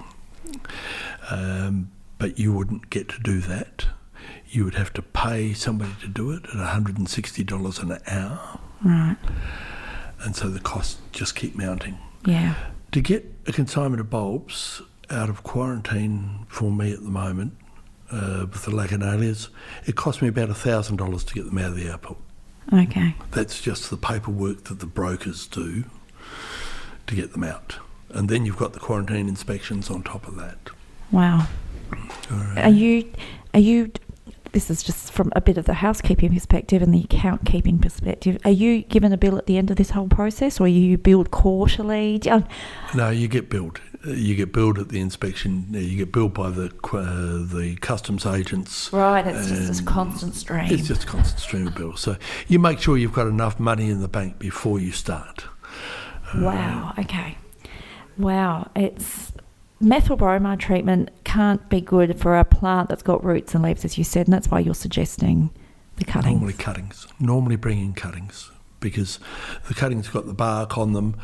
But you wouldn't get to do that. You would have to pay somebody to do it at $160 an hour. Right. And so the costs just keep mounting. Yeah. To get a consignment of bulbs out of quarantine for me at the moment, with the Lachanalias, it cost me about $1,000 to get them out of the airport. Okay. That's just the paperwork that the brokers do to get them out. And then you've got the quarantine inspections on top of that. Wow. All right. Are you, this is just from a bit of the housekeeping perspective and the account keeping perspective, are you given a bill at the end of this whole process, or you billed quarterly? No, you get billed. You get billed at the inspection. You get billed by the customs agents. Right, it's just this constant stream. It's just a constant stream of bills. So you make sure you've got enough money in the bank before you start. Wow, okay. Wow, it's methyl bromide treatment can't be good for a plant that's got roots and leaves, as you said, and that's why you're suggesting the cuttings. Normally cuttings. Normally bring in cuttings, because the cuttings got the bark on them.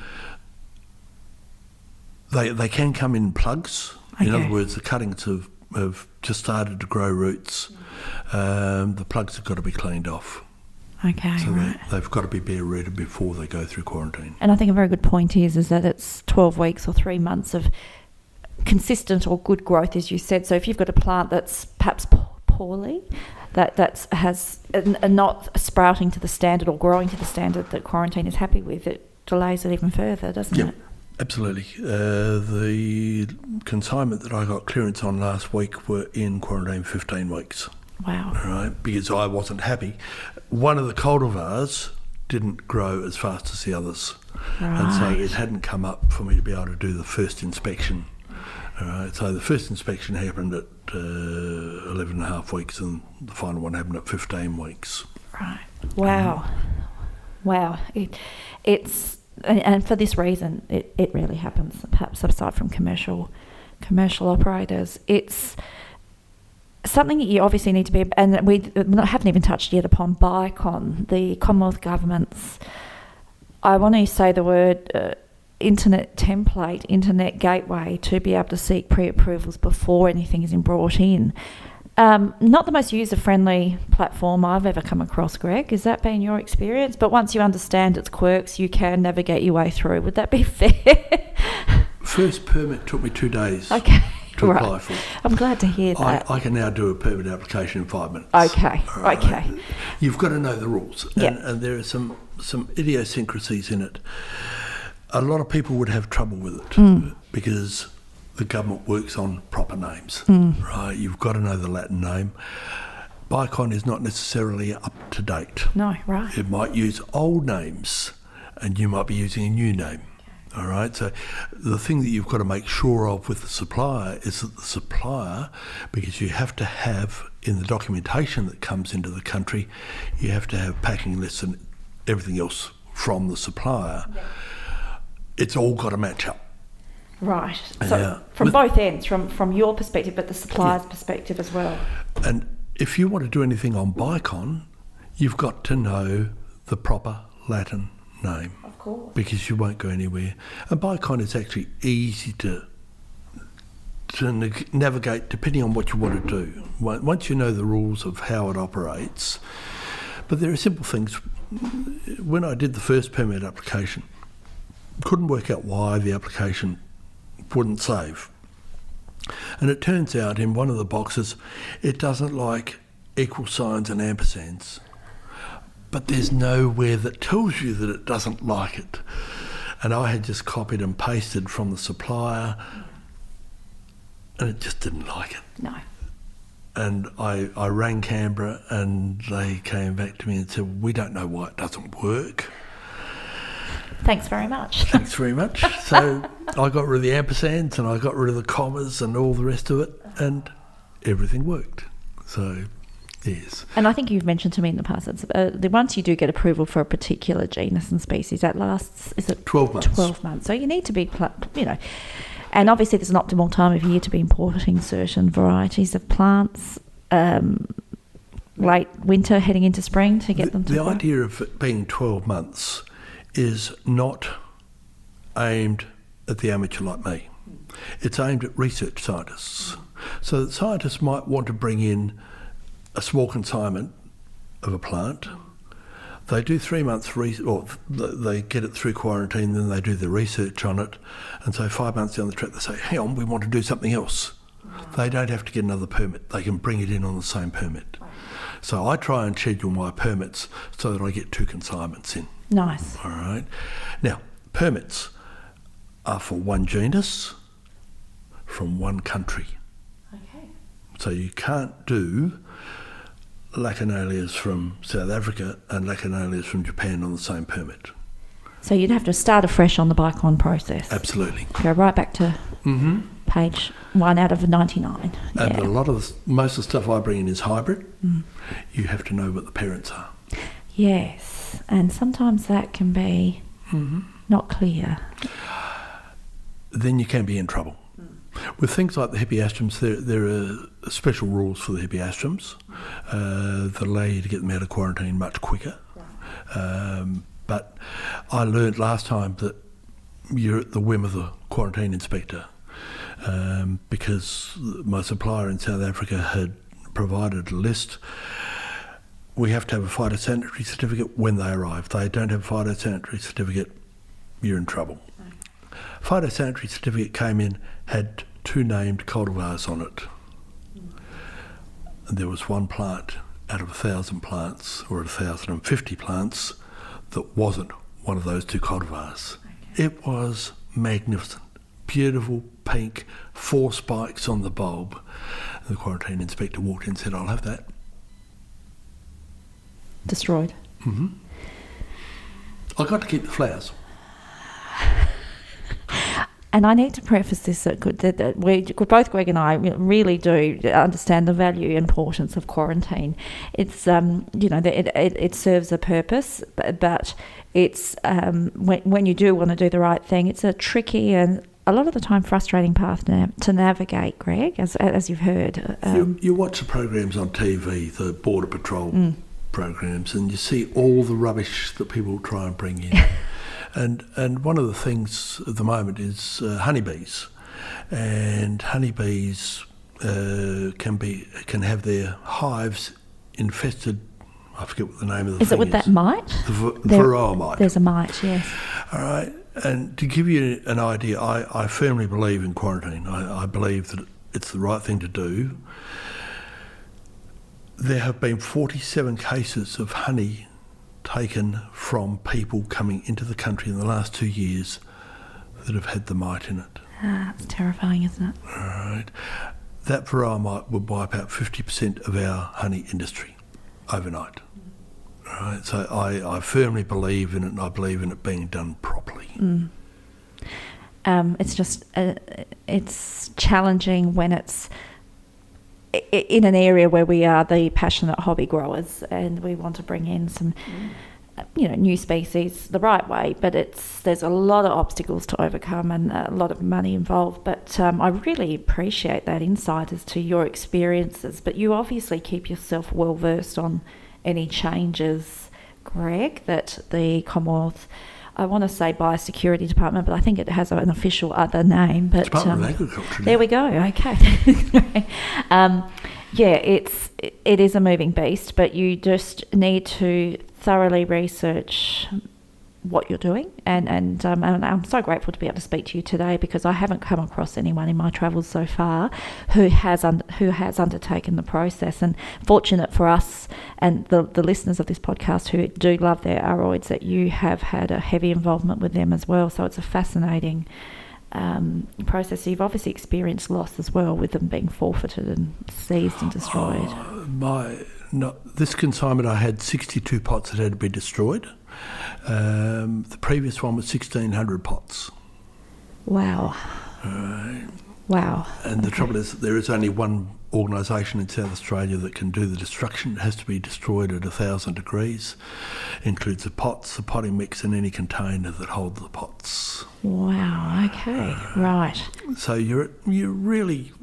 They can come in plugs. Okay. In other words, the cuttings have just started to grow roots. The plugs have got to be cleaned off. Okay, So right. they've got to be bare rooted before they go through quarantine. And I think a very good point is that it's 12 weeks or 3 months of consistent or good growth, as you said. So if you've got a plant that's perhaps poorly, that has not sprouting to the standard or growing to the standard that quarantine is happy with, it delays it even further, doesn't it? Absolutely. The consignment that I got clearance on last week were in quarantine 15 weeks. Wow. Right, because I wasn't happy. One of the cultivars didn't grow as fast as the others. Right. And so it hadn't come up for me to be able to do the first inspection. All right, so the first inspection happened at 11 and a half weeks, and the final one happened at 15 weeks. Right. Wow. Wow. It's and for this reason, it really happens. Perhaps aside from commercial operators, it's something that you obviously need to be, and we haven't even touched yet upon BICON, the Commonwealth Government's, I want to say the word internet template, internet gateway, to be able to seek pre-approvals before anything is brought in. Not the most user-friendly platform I've ever come across, Greg. Has that been your experience? But once you understand its quirks, you can navigate your way through. Would that be fair? First permit took me 2 days. Okay. To apply for. I'm glad to hear that. I can now do a permit application in 5 minutes. Okay, right. Okay. You've got to know the rules, Yep. and there are some idiosyncrasies in it. A lot of people would have trouble with it because the government works on proper names, right? You've got to know the Latin name. BICON is not necessarily up to date. No, right. It might use old names, and you might be using a new name. All right, so the thing that you've got to make sure of with the supplier is that the supplier, because you have to have in the documentation that comes into the country, you have to have packing lists and everything else from the supplier. Yep. It's all got to match up. Right. So from both ends, from your perspective, but the supplier's perspective as well. And if you want to do anything on BICON, you've got to know the proper Latin name. Of course. Because you won't go anywhere. And BICON is actually easy to navigate depending on what you want to do. Once you know the rules of how it operates. But there are simple things. When I did the first permit application, couldn't work out why the application wouldn't save. And it turns out in one of the boxes, it doesn't like equal signs and ampersands. But there's nowhere that tells you that it doesn't like it. And I had just copied and pasted from the supplier, and it just didn't like it. No. And I rang Canberra, and they came back to me and said, we don't know why it doesn't work. Thanks very much. Thanks very much. So I got rid of the ampersands, and I got rid of the commas and all the rest of it, and everything worked. So... yes. And I think you've mentioned to me in the past that once you do get approval for a particular genus and species, that lasts, is it 12 months? 12 months. So you need to be, and obviously there's an optimal time of year to be importing certain varieties of plants, late winter heading into spring to get them to the grow. idea of it being 12 months is not aimed at the amateur like me. It's aimed at research scientists. So that scientists might want to bring in a small consignment of a plant. They do 3 months they get it through quarantine, then they do the research on it, and so 5 months down the track they say, hang on, we want to do something else. They don't have to get another permit. They can bring it in on the same permit. So I try and schedule my permits so that I get 2 consignments in. Nice. All right. Now, permits are for one genus from one country. Okay. So you can't do Lachinalias from South Africa and Lachinalias from Japan on the same permit. So you'd have to start afresh on the BICON process. Absolutely. Go right back to page 1 out of 99. And most of the stuff I bring in is hybrid. You have to know what the parents are. Yes, and sometimes that can be not clear. Then you can be in trouble. With things like the hippeastrums, there are special rules for the hippeastrums that allow you to get them out of quarantine much quicker. But I learned last time that you're at the whim of the quarantine inspector because my supplier in South Africa had provided a list. We have to have a phytosanitary certificate when they arrive. If they don't have a phytosanitary certificate, you're in trouble. Phytosanitary certificate came in, had 2 named cultivars on it. And there was one plant out of 1,000 plants, or 1,050 plants, that wasn't one of those 2 cultivars. Okay. It was magnificent. Beautiful, pink, 4 spikes on the bulb. And the quarantine inspector walked in and said, I'll have that. Destroyed. I got to keep the flowers. And I need to preface this that we both, Greg and I, really do understand the value and importance of quarantine. It's it serves a purpose, but it's when you do want to do the right thing, it's a tricky and a lot of the time frustrating path to navigate, Greg, as you've heard. You watch the programs on TV, the Border Patrol programs, and you see all the rubbish that people try and bring in. and one of the things at the moment is honeybees. And honeybees can have their hives infested. I forget what the name of the thing is. Is it with that mite? The varroa mite. There's a mite, yes. All right. And to give you an idea, I firmly believe in quarantine. I believe that it's the right thing to do. There have been 47 cases of honey taken from people coming into the country in the last 2 years that have had the mite in it. It's terrifying, isn't it? All right. That varroa mite would wipe out 50% of our honey industry overnight. All right. So I firmly believe in it, and I believe in it being done properly. It's just it's challenging when it's in an area where we are the passionate hobby growers and we want to bring in some new species the right way, but there's a lot of obstacles to overcome and a lot of money involved. But I really appreciate that insight as to your experiences. But you obviously keep yourself well versed on any changes, Greg, that the Commonwealth, I want to say Biosecurity Department, but I think it has an official other name. But Department of Agriculture. There we go. Okay. It is a moving beast, but you just need to thoroughly research what you're doing, and I'm so grateful to be able to speak to you today, because I haven't come across anyone in my travels so far who has undertaken the process. And fortunate for us and the listeners of this podcast who do love their aroids, that you have had a heavy involvement with them as well. So it's a fascinating process. So you've obviously experienced loss as well, with them being forfeited and seized and destroyed. This consignment, I had 62 pots that had to be destroyed. The previous one was 1,600 pots. Wow. Wow. And the trouble is that there is only one organisation in South Australia that can do the destruction. It has to be destroyed at 1,000 degrees. Includes the pots, the potting mix, and any container that hold the pots. Wow. Okay. Right. So you really,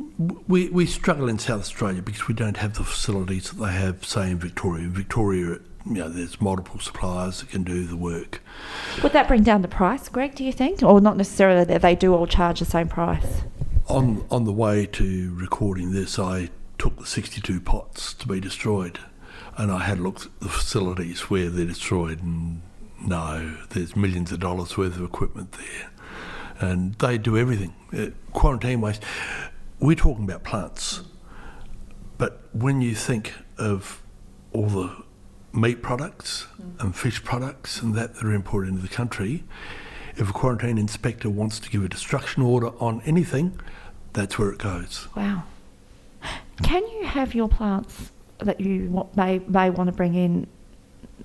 we struggle in South Australia because we don't have the facilities that they have, say, in Victoria. In Victoria, there's multiple suppliers that can do the work. Would that bring down the price, Greg, do you think? Or not necessarily that they do all charge the same price? On the way to recording this, I took the 62 pots to be destroyed, and I had looked at the facilities where they're destroyed, and no, there's millions of dollars worth of equipment there. And they do everything. Quarantine waste, we're talking about plants, but when you think of all the meat products and fish products and that are imported into the country, if a quarantine inspector wants to give a destruction order on anything, that's where it goes. Wow. Can you have your plants that you may want to bring in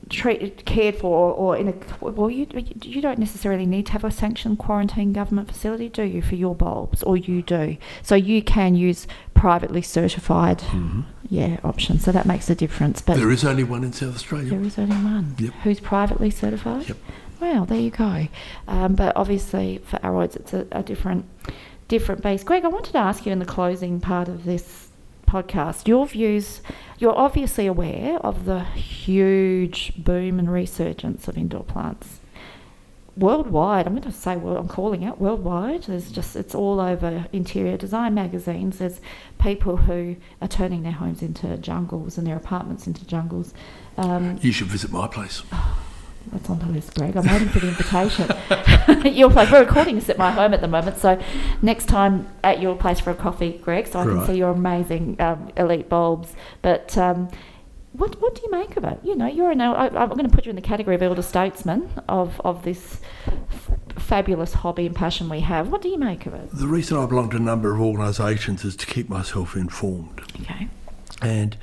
cared for, or in a... Well, you don't necessarily need to have a sanctioned quarantine government facility, do you, for your bulbs? Or you do? So you can use privately certified options. So that makes a difference. But there is only one in South Australia. There is only one. Yep. Who's privately certified? Yep. Wow, there you go. But obviously for aroids it's a different beast. Greg, I wanted to ask you in the closing part of this podcast, your views. You're obviously aware of the huge boom and resurgence of indoor plants worldwide. I'm going to say, I'm calling out worldwide. It's all over interior design magazines. There's people who are turning their homes into jungles and their apartments into jungles. You should visit my place. That's on the list, Greg. I'm waiting for the invitation. Your place. We're recording this at my home at the moment, so next time at your place for a coffee, Greg, so I can see your amazing elite bulbs. But what do you make of it? I'm going to put you in the category of elder statesman of this fabulous hobby and passion we have. What do you make of it? The reason I belong to a number of organisations is to keep myself informed. Okay. And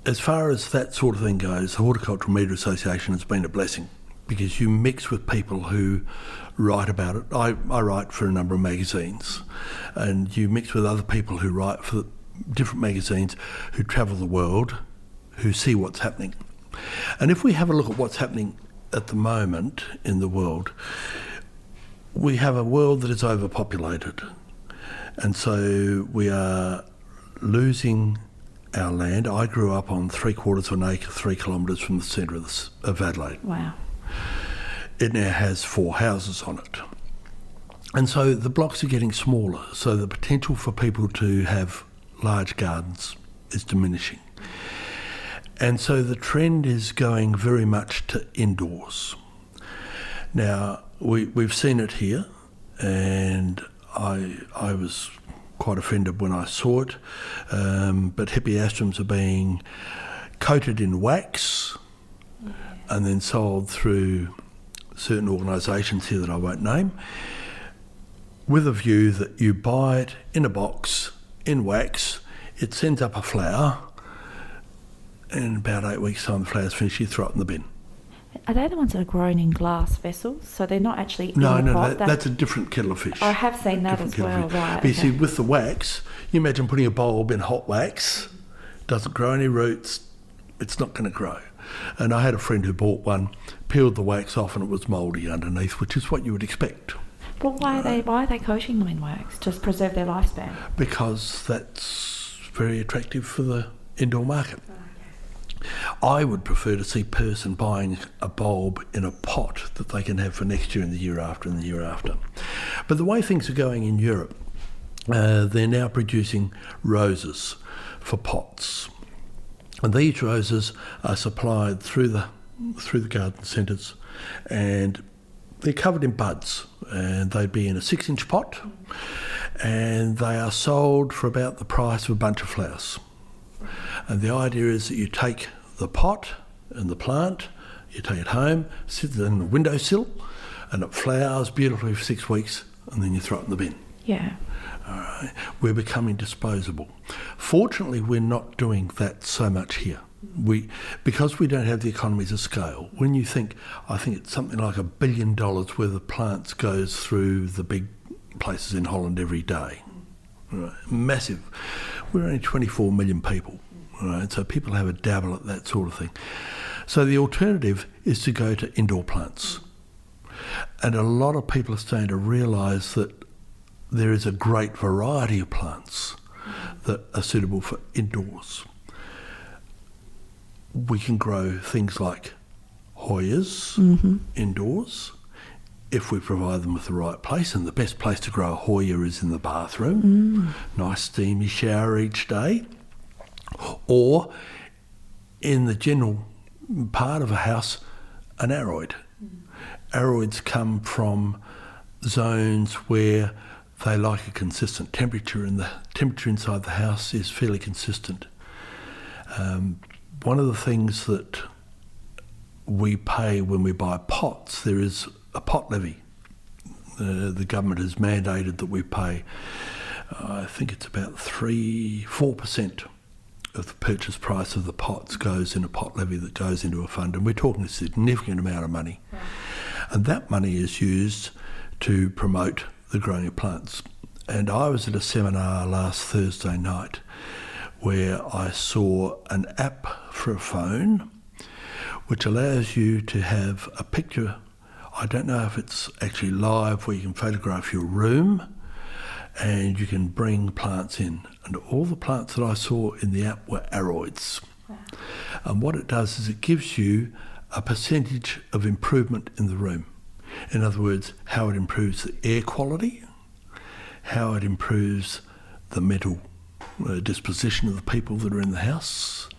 as far as that sort of thing goes, the Horticultural Media Association has been a blessing, because you mix with people who write about it. I write for a number of magazines, and you mix with other people who write for different magazines, who travel the world, who see what's happening. And if we have a look at what's happening at the moment in the world, we have a world that is overpopulated, and so we are losing our land. I grew up on 3/4 of an acre, 3 kilometres from the centre of Adelaide. Wow. It now has 4 houses on it. And so the blocks are getting smaller, so the potential for people to have large gardens is diminishing. And so the trend is going very much to indoors. Now, we've seen it here, and I was quite offended when I saw it, but hippeastrums are being coated in wax and then sold through certain organisations here that I won't name, with a view that you buy it in a box, in wax, it sends up a flower, and in about 8 weeks' time the flower's finished, you throw it in the bin. Are they the ones that are grown in glass vessels? So they're not actually in the pot? That's a different kettle of fish. I have seen that as well, right. But you see, with the wax, you imagine putting a bulb in hot wax, doesn't grow any roots, it's not going to grow. And I had a friend who bought one, peeled the wax off, and it was mouldy underneath, which is what you would expect. Well, why are they coating them in wax? To preserve their lifespan? Because that's very attractive for the indoor market. I would prefer to see a person buying a bulb in a pot that they can have for next year and the year after and the year after. But the way things are going in Europe, they're now producing roses for pots. And these roses are supplied through the garden centres, and they're covered in buds, and they'd be in a 6-inch pot, and they are sold for about the price of a bunch of flowers. And the idea is that you take the pot and the plant, you take it home, sit it on the windowsill, and it flowers beautifully for 6 weeks, and then you throw it in the bin. Yeah. All right. We're becoming disposable. Fortunately, we're not doing that so much here. Because we don't have the economies of scale, when you think, I think it's something like $1 billion worth of plants goes through the big places in Holland every day. Right. Massive. We're only 24 million people. Right, so people have a dabble at that sort of thing. So the alternative is to go to indoor plants. And a lot of people are starting to realise that there is a great variety of plants that are suitable for indoors. We can grow things like Hoyas indoors if we provide them with the right place, and the best place to grow a Hoya is in the bathroom. Nice steamy shower each day. Or in the general part of a house, an aroid. Aroids come from zones where they like a consistent temperature, and the temperature inside the house is fairly consistent. One of the things that we pay when we buy pots, there is a pot levy. The government has mandated that we pay, I think it's about 4% of the purchase price of the pots goes in a pot levy that goes into a fund, and we're talking a significant amount of money. Right. And that money is used to promote the growing of plants. And I was at a seminar last Thursday night where I saw an app for a phone which allows you to have a picture. I don't know if it's actually live, where you can photograph your room and you can bring plants in. And all the plants that I saw in the app were aroids. Wow. And what it does is it gives you a percentage of improvement in the room. In other words, how it improves the air quality, how it improves the mental disposition of the people that are in the house.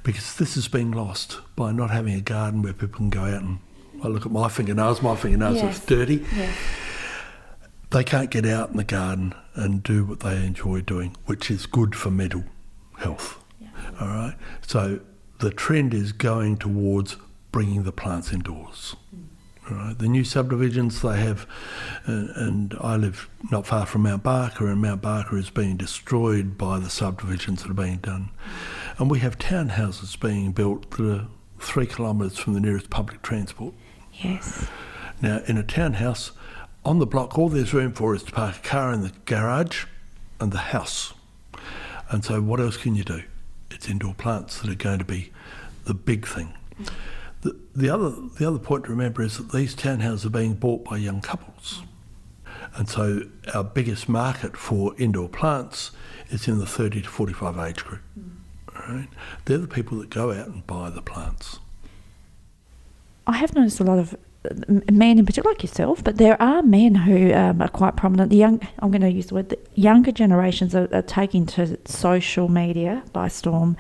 Because this is being lost by not having a garden where people can go out and, I look at my fingernails yes. It's dirty. Yes. They can't get out in the garden and do what they enjoy doing, which is good for mental health. Yeah. All right. So the trend is going towards bringing the plants indoors. All right. The new subdivisions they have, and I live not far from Mount Barker, and Mount Barker is being destroyed by the subdivisions that are being done. And we have townhouses being built that are 3 kilometres from the nearest public transport. Yes. Now, in a townhouse, on the block, all there's room for is to park a car in the garage and the house. And so what else can you do? It's indoor plants that are going to be the big thing. The other point to remember is that these townhouses are being bought by young couples. And so our biggest market for indoor plants is in the 30 to 45 age group. Right? They're the people that go out and buy the plants. I have noticed a lot of men in particular, like yourself, but there are men who are quite prominent. I'm going to use the word, the younger generations are taking to social media by storm.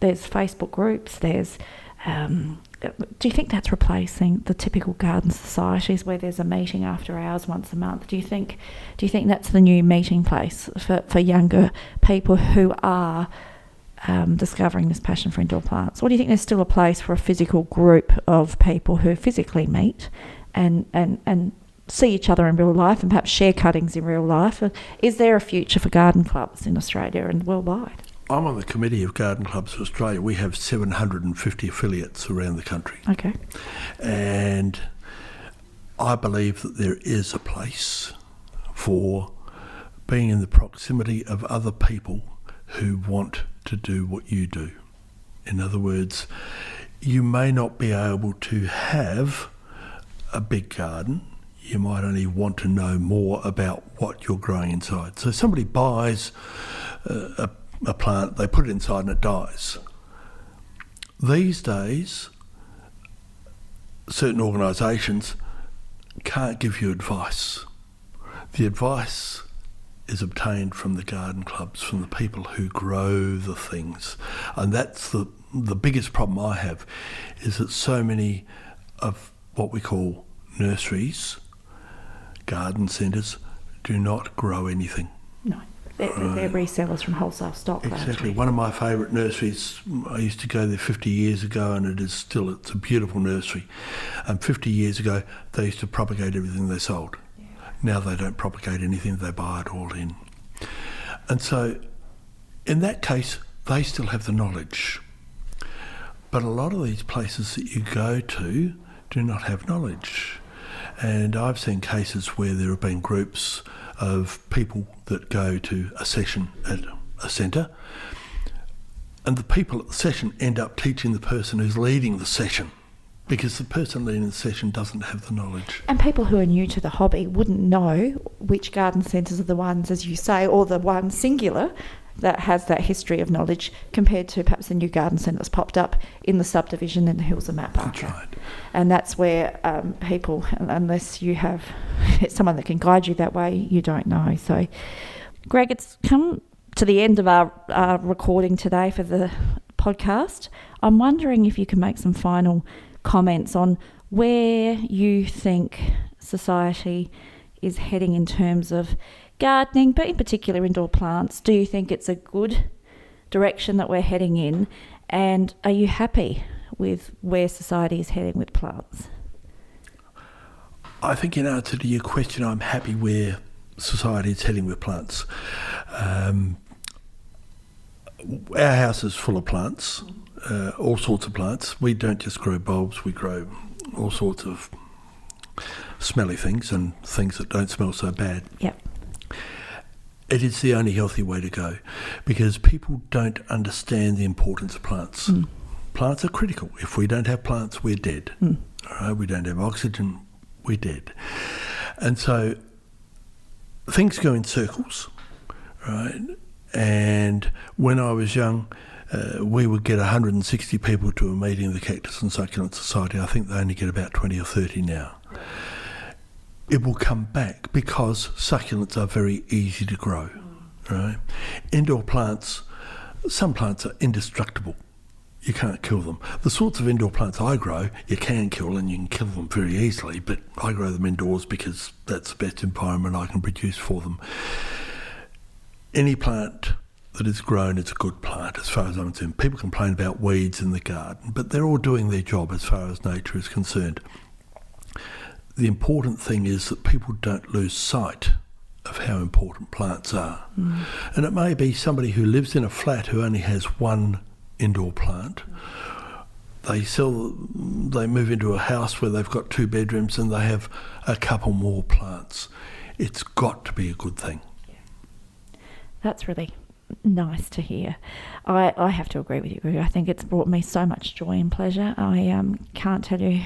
There's Facebook groups, there's... do you think that's replacing the typical garden societies where there's a meeting after hours once a month? Do you think that's the new meeting place for younger people who are discovering this passion for indoor plants? Or do you think there's still a place for a physical group of people who physically meet and see each other in real life and perhaps share cuttings in real life? Is there a future for garden clubs in Australia and worldwide? I'm on the committee of Garden Clubs of Australia. We have 750 affiliates around the country. Okay. And I believe that there is a place for being in the proximity of other people who want to do what you do. In other words, you may not be able to have a big garden. You might only want to know more about what you're growing inside. So somebody buys a plant, they put it inside and it dies. These days, certain organisations can't give you advice. The advice is obtained from the garden clubs, from the people who grow the things. And that's the biggest problem I have, is that so many of what we call nurseries, garden centres, do not grow anything. No. They're resellers from wholesale stock. Exactly. One of my favourite nurseries, I used to go there 50 years ago, and it's a beautiful nursery. 50 years ago, they used to propagate everything they sold. Yeah. Now they don't propagate anything, they buy it all in. And so, in that case, they still have the knowledge. But a lot of these places that you go to do not have knowledge. And I've seen cases where there have been groups of people that go to a session at a centre, and the people at the session end up teaching the person who's leading the session, because the person leading the session doesn't have the knowledge. And people who are new to the hobby wouldn't know which garden centres are the ones, as you say, or the one singular that has that history of knowledge, compared to perhaps a new garden centre that's popped up in the subdivision in the hills of Mount Barker. That's right. And that's where people, unless you have someone that can guide you that way, you don't know. So, Greg, it's come to the end of our recording today for the podcast. I'm wondering if you can make some final comments on where you think society is heading in terms of gardening, but in particular indoor plants. Do you think it's a good direction that we're heading in? And are you happy with where society is heading with plants? I think in answer to your question, I'm happy where society is heading with plants. Our house is full of plants, all sorts of plants. We don't just grow bulbs, we grow all sorts of smelly things and things that don't smell so bad. Yep. It is the only healthy way to go, because people don't understand the importance of plants. Plants are critical. If we don't have plants, we're dead. All right? We don't have oxygen, we're dead. And so things go in circles, right? And when I was young, we would get 160 people to a meeting of the Cactus and Succulent Society. I think they only get about 20 or 30 now. It will come back because succulents are very easy to grow, right? Indoor plants, some plants are indestructible. You can't kill them. The sorts of indoor plants I grow, you can kill, and you can kill them very easily, but I grow them indoors because that's the best environment I can produce for them. Any plant that is grown is a good plant as far as I'm concerned. People complain about weeds in the garden, but they're all doing their job as far as nature is concerned. The important thing is that people don't lose sight of how important plants are. And it may be somebody who lives in a flat who only has one indoor plant. They move into a house where they've got 2 bedrooms and they have a couple more plants. It's got to be a good thing. That's really nice to hear. I have to agree with you, Greg. I think it's brought me so much joy and pleasure. I can't tell you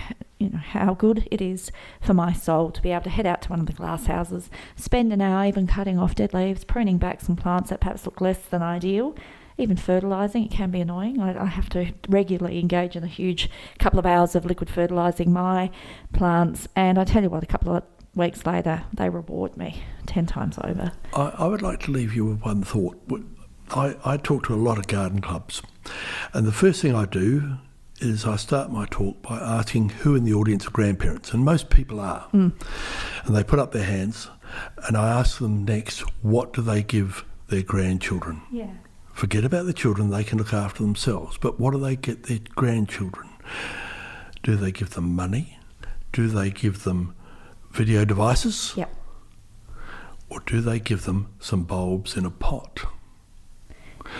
how good it is for my soul to be able to head out to one of the glass houses, spend an hour even cutting off dead leaves, pruning back some plants that perhaps look less than ideal, even fertilising. It can be annoying. I have to regularly engage in a huge couple of hours of liquid fertilising my plants, and I tell you what, a couple of weeks later, they reward me 10 times over. I would like to leave you with one thought. I talk to a lot of garden clubs, and the first thing I do is I start my talk by asking who in the audience are grandparents, and most people are. And they put up their hands, and I ask them next, what do they give their grandchildren? Yeah. Forget about the children, they can look after themselves, but what do they get their grandchildren? Do they give them money? Do they give them video devices? Yep. Or do they give them some bulbs in a pot?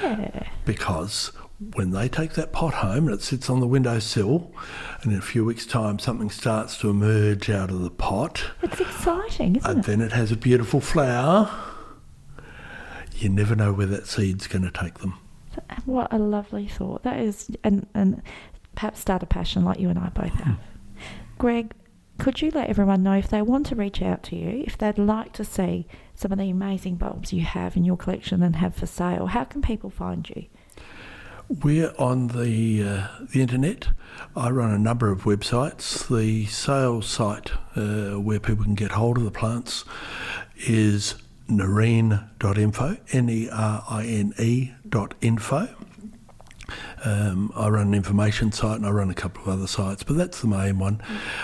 Yeah. Because when they take that pot home and it sits on the windowsill, and in a few weeks' time something starts to emerge out of the pot, It's exciting, isn't and it? then it has a beautiful flower, you never know where that seed's going to take them. What a lovely thought. That is, and perhaps start a passion like you and I both have. Greg, could you let everyone know if they want to reach out to you, if they'd like to see some of the amazing bulbs you have in your collection and have for sale, how can people find you? We're on the internet. I run a number of websites. The sales site where people can get hold of the plants is nerine.info, nerine.info. I run an information site and I run a couple of other sites, but that's the main one.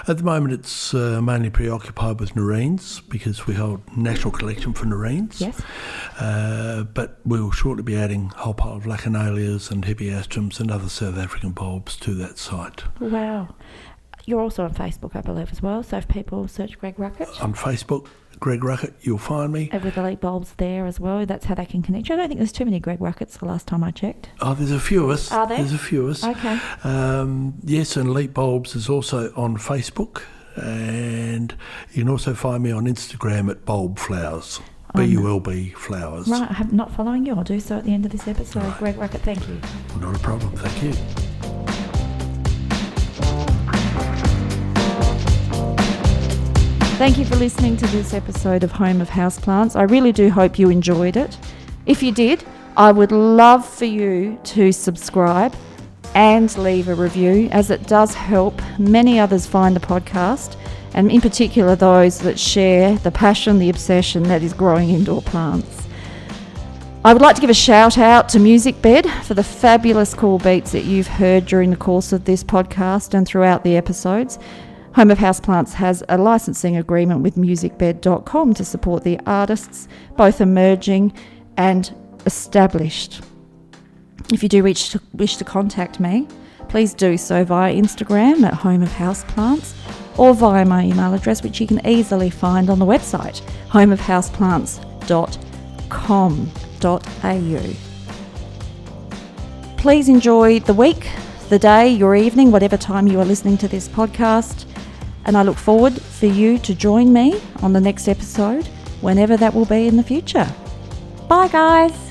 At the moment it's mainly preoccupied with nerines because we hold national collection for nerines. Yes. But we'll shortly be adding a whole pile of lachanalias and hippeastrums and other South African bulbs to that site. Wow. You're also on Facebook, I believe, as well, so if people search Greg Ruckert. On Facebook, Greg Ruckert, you'll find me. And with elite bulbs there as well, that's how they can connect you. I don't think there's too many Greg Ruckerts the last time I checked. Oh, there's a few of us. Are there? There's a few of us. Okay. Yes, and Elite Bulbs is also on Facebook, and you can also find me on Instagram at Bulb Flowers. BULB Flowers. Right, I'm not following you. I'll do so at the end of this episode. Right. Greg Ruckert, thank you. Not a problem, thank you. Thank you for listening to this episode of Home of Houseplants. I really do hope you enjoyed it. If you did, I would love for you to subscribe and leave a review, as it does help many others find the podcast, and in particular those that share the passion, the obsession that is growing indoor plants. I would like to give a shout out to Music Bed for the fabulous cool beats that you've heard during the course of this podcast and throughout the episodes. Home of Houseplants has a licensing agreement with musicbed.com to support the artists, both emerging and established. If you do wish to contact me, please do so via Instagram at Home of Houseplants or via my email address, which you can easily find on the website, homeofhouseplants.com.au. Please enjoy the week, the day, your evening, whatever time you are listening to this podcast. And I look forward for you to join me on the next episode, whenever that will be in the future. Bye, guys.